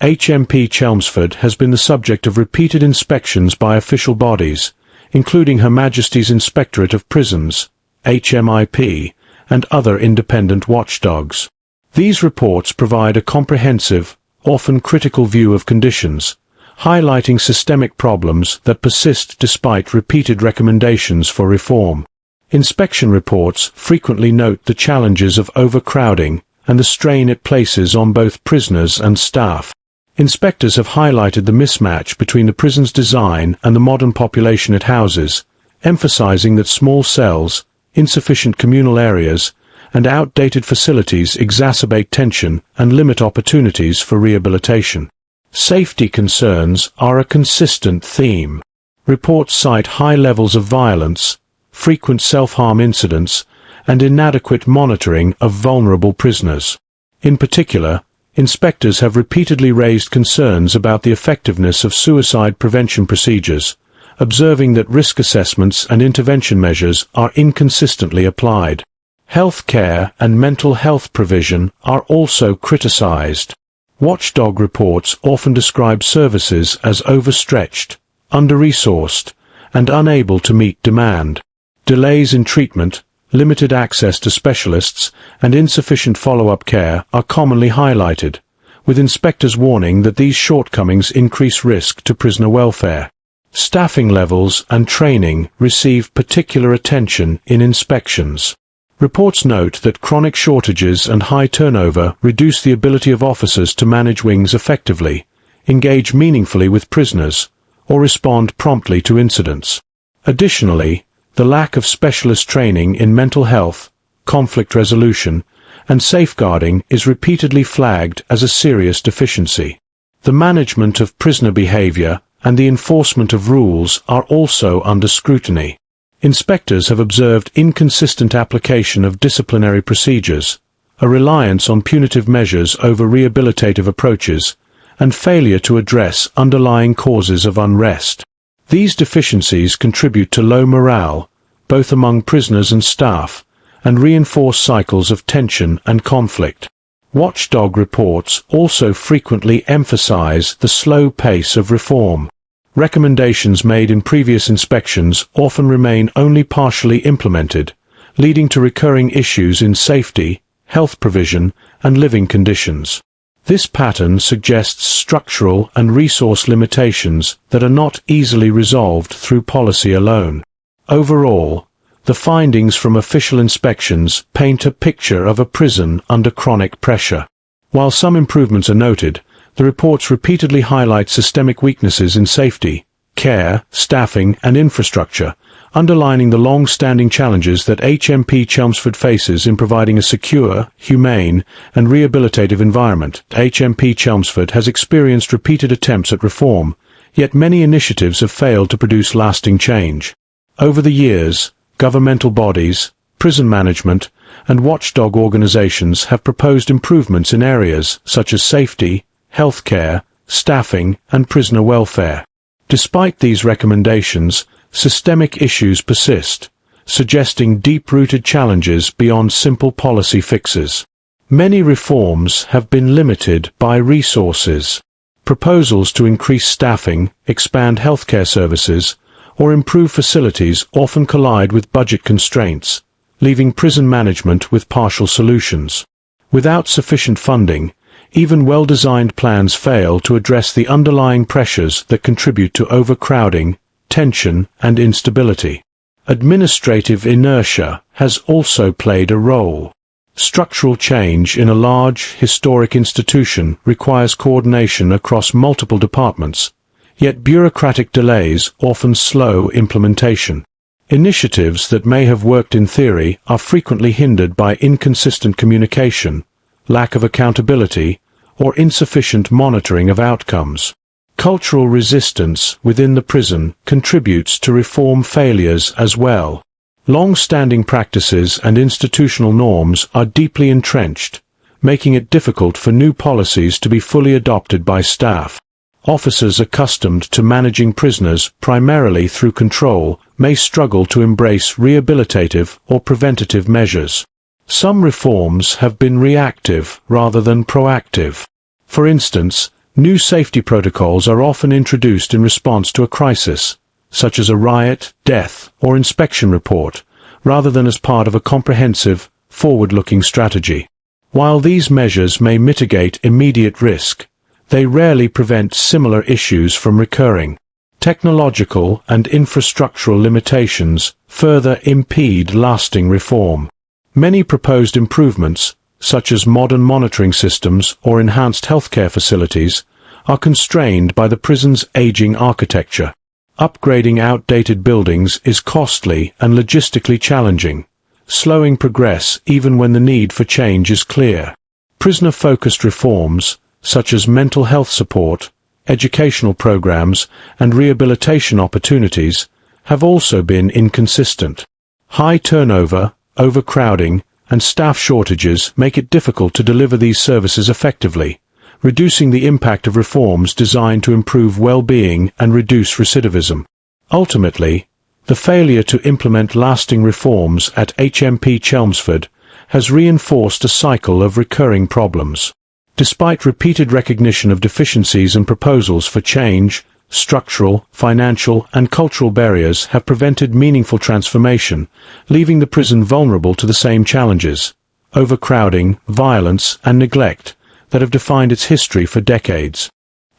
HMP Chelmsford has been the subject of repeated inspections by official bodies, including Her Majesty's Inspectorate of Prisons, HMIP, and other independent watchdogs. These reports provide a comprehensive, often critical view of conditions, highlighting systemic problems that persist despite repeated recommendations for reform. Inspection reports frequently note the challenges of overcrowding and the strain it places on both prisoners and staff. Inspectors have highlighted the mismatch between the prison's design and the modern population it houses, emphasizing that small cells, insufficient communal areas, and outdated facilities exacerbate tension and limit opportunities for rehabilitation. Safety concerns are a consistent theme. Reports cite high levels of violence, frequent self-harm incidents, and inadequate monitoring of vulnerable prisoners. In particular, inspectors have repeatedly raised concerns about the effectiveness of suicide prevention procedures, observing that risk assessments and intervention measures are inconsistently applied. Health care and mental health provision are also criticized. Watchdog reports often describe services as overstretched, under-resourced, and unable to meet demand. Delays in treatment, limited access to specialists, and insufficient follow-up care are commonly highlighted, with inspectors warning that these shortcomings increase risk to prisoner welfare. Staffing levels and training receive particular attention in inspections. Reports note that chronic shortages and high turnover reduce the ability of officers to manage wings effectively, engage meaningfully with prisoners, or respond promptly to incidents. Additionally, the lack of specialist training in mental health, conflict resolution, and safeguarding is repeatedly flagged as a serious deficiency. The management of prisoner behavior and the enforcement of rules are also under scrutiny. Inspectors have observed inconsistent application of disciplinary procedures, a reliance on punitive measures over rehabilitative approaches, and failure to address underlying causes of unrest. These deficiencies contribute to low morale, both among prisoners and staff, and reinforce cycles of tension and conflict. Watchdog reports also frequently emphasize the slow pace of reform. Recommendations made in previous inspections often remain only partially implemented, leading to recurring issues in safety, health provision, and living conditions. This pattern suggests structural and resource limitations that are not easily resolved through policy alone. Overall, the findings from official inspections paint a picture of a prison under chronic pressure. While some improvements are noted, the reports repeatedly highlight systemic weaknesses in safety, care, staffing, and infrastructure, underlining the long-standing challenges that HMP Chelmsford faces in providing a secure, humane, and rehabilitative environment. HMP Chelmsford has experienced repeated attempts at reform, yet many initiatives have failed to produce lasting change. Over the years, governmental bodies, prison management, and watchdog organizations have proposed improvements in areas such as safety, healthcare, staffing, and prisoner welfare. Despite these recommendations, systemic issues persist, suggesting deep-rooted challenges beyond simple policy fixes. Many reforms have been limited by resources. Proposals to increase staffing, expand healthcare services, or improve facilities often collide with budget constraints, leaving prison management with partial solutions. Without sufficient funding, even well-designed plans fail to address the underlying pressures that contribute to overcrowding, tension, and instability. Administrative inertia has also played a role. Structural change in a large, historic institution requires coordination across multiple departments, yet bureaucratic delays often slow implementation. Initiatives that may have worked in theory are frequently hindered by inconsistent communication, lack of accountability, or insufficient monitoring of outcomes. Cultural resistance within the prison contributes to reform failures as well. Long-standing practices and institutional norms are deeply entrenched, making it difficult for new policies to be fully adopted by staff. Officers accustomed to managing prisoners primarily through control may struggle to embrace rehabilitative or preventative measures. Some reforms have been reactive rather than proactive. For instance, new safety protocols are often introduced in response to a crisis, such as a riot, death, or inspection report, rather than as part of a comprehensive, forward-looking strategy. While these measures may mitigate immediate risk, they rarely prevent similar issues from recurring. Technological and infrastructural limitations further impede lasting reform. Many proposed improvements, such as modern monitoring systems or enhanced healthcare facilities, are constrained by the prison's aging architecture. Upgrading outdated buildings is costly and logistically challenging, slowing progress even when the need for change is clear. Prisoner-focused reforms, such as mental health support, educational programs, and rehabilitation opportunities, have also been inconsistent. High turnover, overcrowding, and staff shortages make it difficult to deliver these services effectively, reducing the impact of reforms designed to improve well-being and reduce recidivism. Ultimately, the failure to implement lasting reforms at HMP Chelmsford has reinforced a cycle of recurring problems. Despite repeated recognition of deficiencies and proposals for change, structural, financial, and cultural barriers have prevented meaningful transformation, leaving the prison vulnerable to the same challenges: overcrowding, violence, and neglect that have defined its history for decades.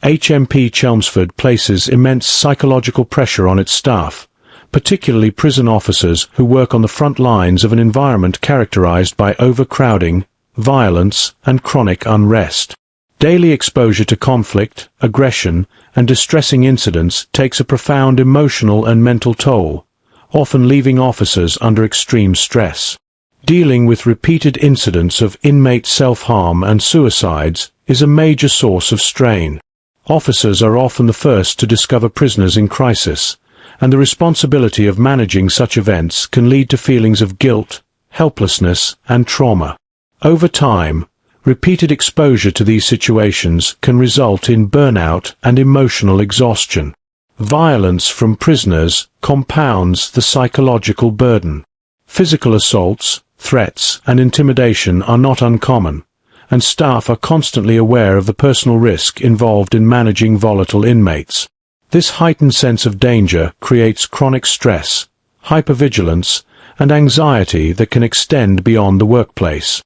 HMP Chelmsford places immense psychological pressure on its staff, particularly prison officers who work on the front lines of an environment characterized by overcrowding, violence, and chronic unrest. Daily exposure to conflict, aggression, and distressing incidents takes a profound emotional and mental toll, often leaving officers under extreme stress. Dealing with repeated incidents of inmate self-harm and suicides is a major source of strain. Officers are often the first to discover prisoners in crisis, and the responsibility of managing such events can lead to feelings of guilt, helplessness, and trauma. Over time, repeated exposure to these situations can result in burnout and emotional exhaustion. Violence from prisoners compounds the psychological burden. Physical assaults, threats, and intimidation are not uncommon, and staff are constantly aware of the personal risk involved in managing volatile inmates. This heightened sense of danger creates chronic stress, hypervigilance, and anxiety that can extend beyond the workplace.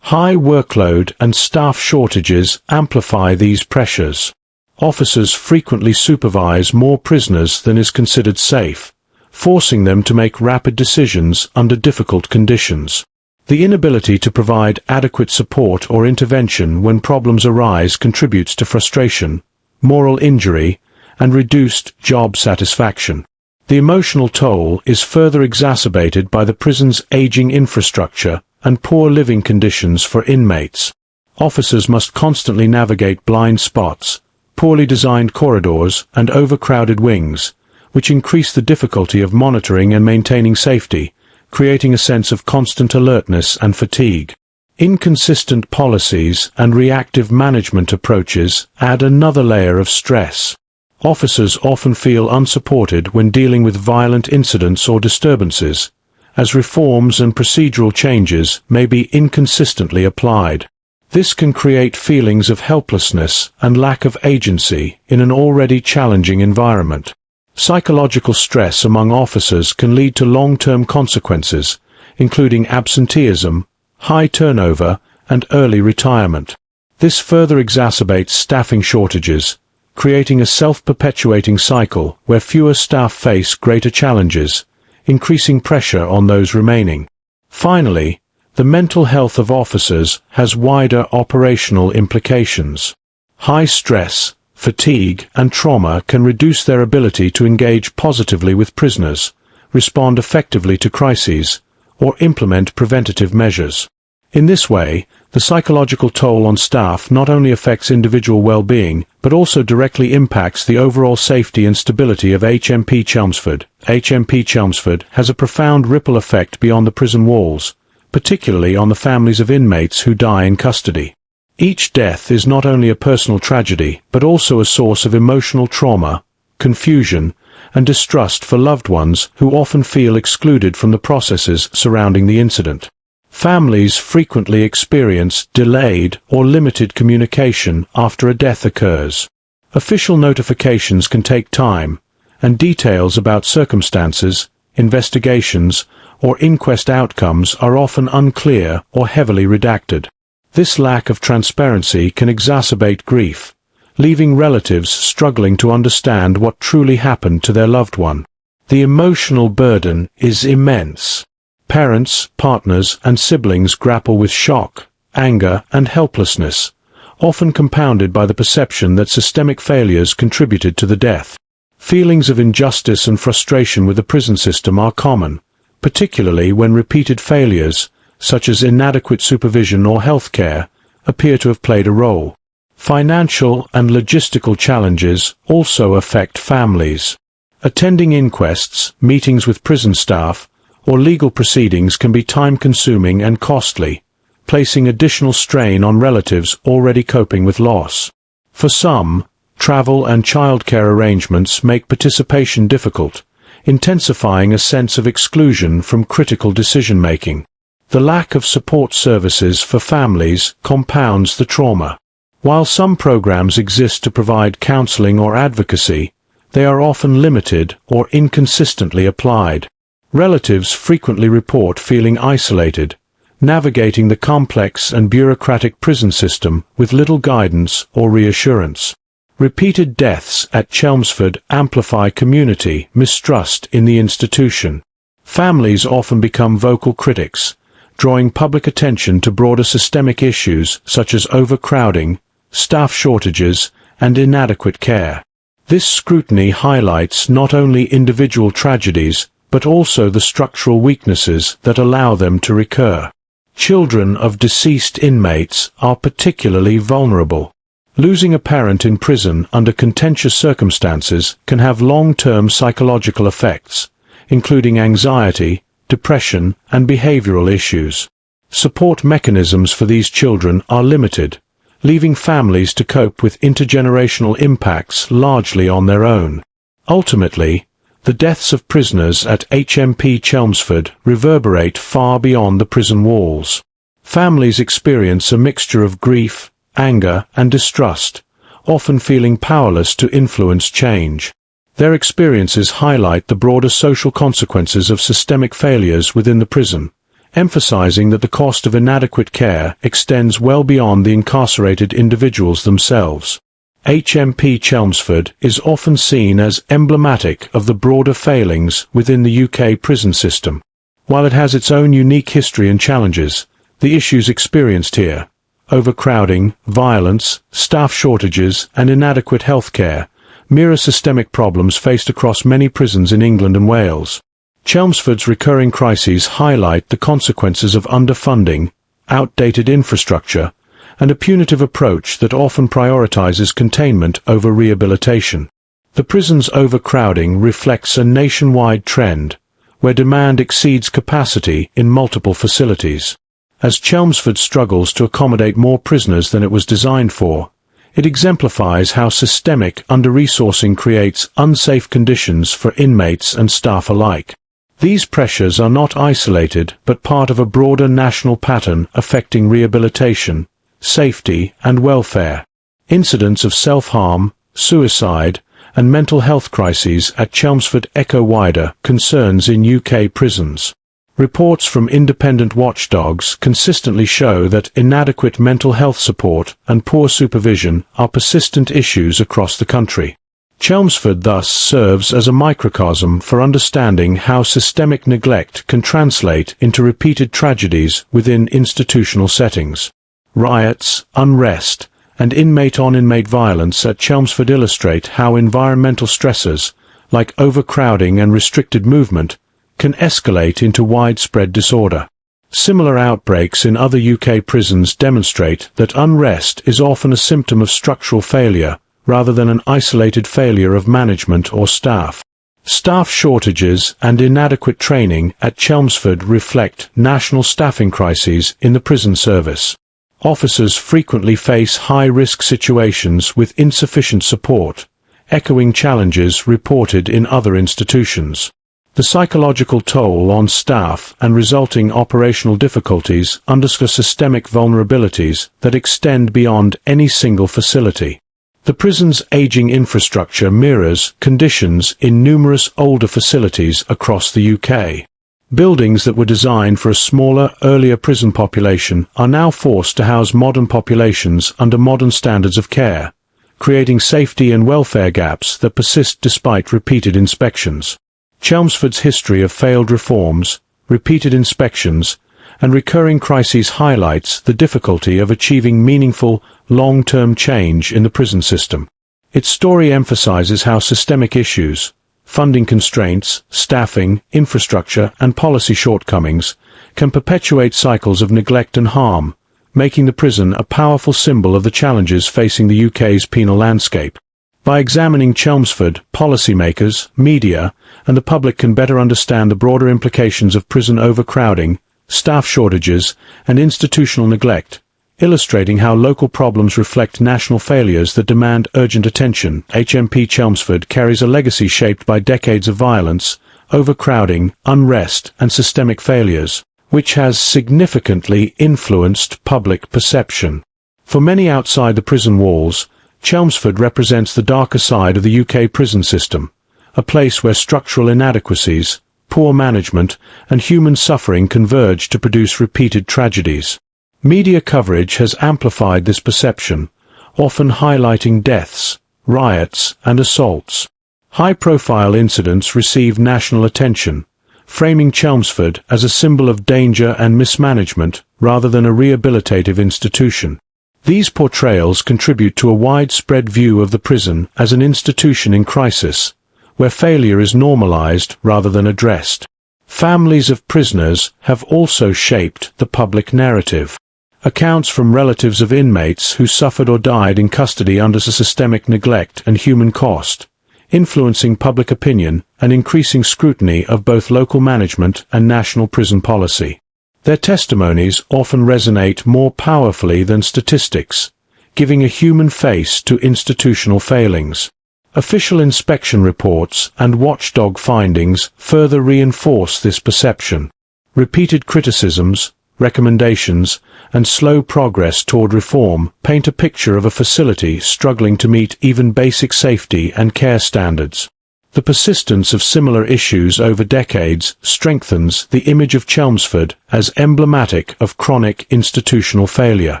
High workload and staff shortages amplify these pressures. Officers frequently supervise more prisoners than is considered safe, forcing them to make rapid decisions under difficult conditions. The inability to provide adequate support or intervention when problems arise contributes to frustration, moral injury, and reduced job satisfaction. The emotional toll is further exacerbated by the prison's aging infrastructure and poor living conditions for inmates. Officers must constantly navigate blind spots, poorly designed corridors, and overcrowded wings, which increase the difficulty of monitoring and maintaining safety, creating a sense of constant alertness and fatigue. Inconsistent policies and reactive management approaches add another layer of stress. Officers often feel unsupported when dealing with violent incidents or disturbances, as reforms and procedural changes may be inconsistently applied. This can create feelings of helplessness and lack of agency in an already challenging environment. Psychological stress among officers can lead to long-term consequences, including absenteeism, high turnover, and early retirement. This further exacerbates staffing shortages, creating a self-perpetuating cycle where fewer staff face greater challenges, increasing pressure on those remaining. Finally, the mental health of officers has wider operational implications. High stress, fatigue, and trauma can reduce their ability to engage positively with prisoners, respond effectively to crises, or implement preventative measures. In this way, The psychological toll on staff not only affects individual well-being, but also directly impacts the overall safety and stability of HMP Chelmsford. HMP Chelmsford has a profound ripple effect beyond the prison walls, particularly on the families of inmates who die in custody. Each death is not only a personal tragedy, but also a source of emotional trauma, confusion, and distrust for loved ones who often feel excluded from the processes surrounding the incident. Families frequently experience delayed or limited communication after a death occurs. Official notifications can take time, and details about circumstances, investigations, or inquest outcomes are often unclear or heavily redacted. This lack of transparency can exacerbate grief, leaving relatives struggling to understand what truly happened to their loved one. The emotional burden is immense. Parents, partners, and siblings grapple with shock, anger, and helplessness, often compounded by the perception that systemic failures contributed to the death. Feelings of injustice and frustration with the prison system are common, particularly when repeated failures, such as inadequate supervision or health care, appear to have played a role. Financial and logistical challenges also affect families. Attending inquests, meetings with prison staff, or legal proceedings can be time-consuming and costly, placing additional strain on relatives already coping with loss. For some, travel and childcare arrangements make participation difficult, intensifying a sense of exclusion from critical decision-making. The lack of support services for families compounds the trauma. While some programs exist to provide counseling or advocacy, they are often limited or inconsistently applied. Relatives frequently report feeling isolated, navigating the complex and bureaucratic prison system with little guidance or reassurance. Repeated deaths at Chelmsford amplify community mistrust in the institution. Families often become vocal critics, drawing public attention to broader systemic issues such as overcrowding, staff shortages, and inadequate care. This scrutiny highlights not only individual tragedies, but also the structural weaknesses that allow them to recur. Children of deceased inmates are particularly vulnerable. Losing a parent in prison under contentious circumstances can have long-term psychological effects, including anxiety, depression, and behavioral issues. Support mechanisms for these children are limited, leaving families to cope with intergenerational impacts largely on their own. Ultimately, the deaths of prisoners at HMP Chelmsford reverberate far beyond the prison walls. Families experience a mixture of grief, anger, and distrust, often feeling powerless to influence change. Their experiences highlight the broader social consequences of systemic failures within the prison, emphasizing that the cost of inadequate care extends well beyond the incarcerated individuals themselves. HMP Chelmsford is often seen as emblematic of the broader failings within the UK prison system. While it has its own unique history and challenges, the issues experienced here, overcrowding, violence, staff shortages, and inadequate health care, mirror systemic problems faced across many prisons in England and Wales. Chelmsford's recurring crises highlight the consequences of underfunding, outdated infrastructure, and a punitive approach that often prioritizes containment over rehabilitation. The prison's overcrowding reflects a nationwide trend, where demand exceeds capacity in multiple facilities. As Chelmsford struggles to accommodate more prisoners than it was designed for, it exemplifies how systemic under-resourcing creates unsafe conditions for inmates and staff alike. These pressures are not isolated but part of a broader national pattern affecting rehabilitation, safety, and welfare. Incidents of self-harm, suicide, and mental health crises at Chelmsford echo wider concerns in UK prisons. Reports from independent watchdogs consistently show that inadequate mental health support and poor supervision are persistent issues across the country. Chelmsford thus serves as a microcosm for understanding how systemic neglect can translate into repeated tragedies within institutional settings. Riots, unrest, and inmate-on-inmate violence at Chelmsford illustrate how environmental stressors, like overcrowding and restricted movement, can escalate into widespread disorder. Similar outbreaks in other UK prisons demonstrate that unrest is often a symptom of structural failure, rather than an isolated failure of management or staff. Staff shortages and inadequate training at Chelmsford reflect national staffing crises in the prison service. Officers frequently face high-risk situations with insufficient support, echoing challenges reported in other institutions. The psychological toll on staff and resulting operational difficulties underscore systemic vulnerabilities that extend beyond any single facility. The prison's aging infrastructure mirrors conditions in numerous older facilities across the UK. Buildings that were designed for a smaller, earlier prison population are now forced to house modern populations under modern standards of care, creating safety and welfare gaps that persist despite repeated inspections. Chelmsford's history of failed reforms, repeated inspections, and recurring crises highlights the difficulty of achieving meaningful, long-term change in the prison system. Its story emphasizes how systemic issues, funding constraints, staffing, infrastructure, and policy shortcomings can perpetuate cycles of neglect and harm, making the prison a powerful symbol of the challenges facing the UK's penal landscape. By examining Chelmsford, policymakers, media, and the public can better understand the broader implications of prison overcrowding, staff shortages, and institutional neglect, illustrating how local problems reflect national failures that demand urgent attention. HMP Chelmsford carries a legacy shaped by decades of violence, overcrowding, unrest, and systemic failures, which has significantly influenced public perception. For many outside the prison walls, Chelmsford represents the darker side of the UK prison system, a place where structural inadequacies, poor management, and human suffering converge to produce repeated tragedies. Media coverage has amplified this perception, often highlighting deaths, riots, and assaults. High-profile incidents receive national attention, framing Chelmsford as a symbol of danger and mismanagement rather than a rehabilitative institution. These portrayals contribute to a widespread view of the prison as an institution in crisis, where failure is normalized rather than addressed. Families of prisoners have also shaped the public narrative. Accounts from relatives of inmates who suffered or died in custody under systemic neglect and human cost, influencing public opinion and increasing scrutiny of both local management and national prison policy. Their testimonies often resonate more powerfully than statistics, giving a human face to institutional failings. Official inspection reports and Watchdog findings further reinforce this perception. Repeated criticisms, recommendations, and slow progress toward reform paint a picture of a facility struggling to meet even basic safety and care standards. The persistence of similar issues over decades strengthens the image of Chelmsford as emblematic of chronic institutional failure.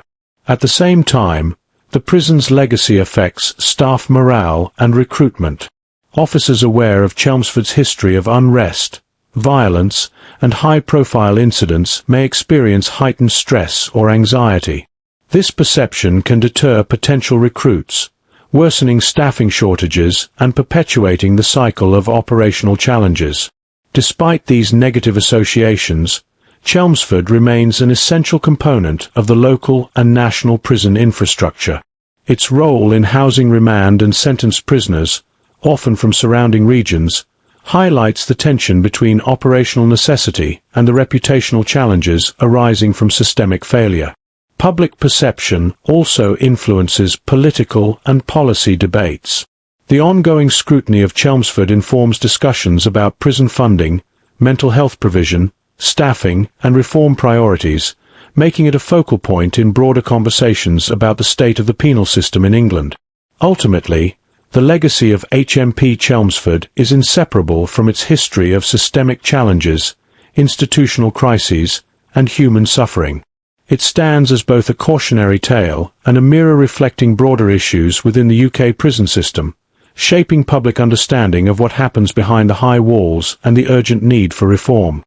At the same time, the prison's legacy affects staff morale and recruitment. Officers aware of Chelmsford's history of unrest, violence, and high-profile incidents may experience heightened stress or anxiety. This perception can deter potential recruits, worsening staffing shortages and perpetuating the cycle of operational challenges. Despite these negative associations, Chelmsford remains an essential component of the local and national prison infrastructure. Its role in housing remand and sentenced prisoners, often from surrounding regions, highlights the tension between operational necessity and the reputational challenges arising from systemic failure. Public perception also influences political and policy debates. The ongoing scrutiny of Chelmsford informs discussions about prison funding, mental health provision, staffing, and reform priorities, making it a focal point in broader conversations about the state of the penal system in England. Ultimately, the legacy of HMP Chelmsford is inseparable from its history of systemic challenges, institutional crises, and human suffering. It stands as both a cautionary tale and a mirror reflecting broader issues within the UK prison system, shaping public understanding of what happens behind the high walls and the urgent need for reform.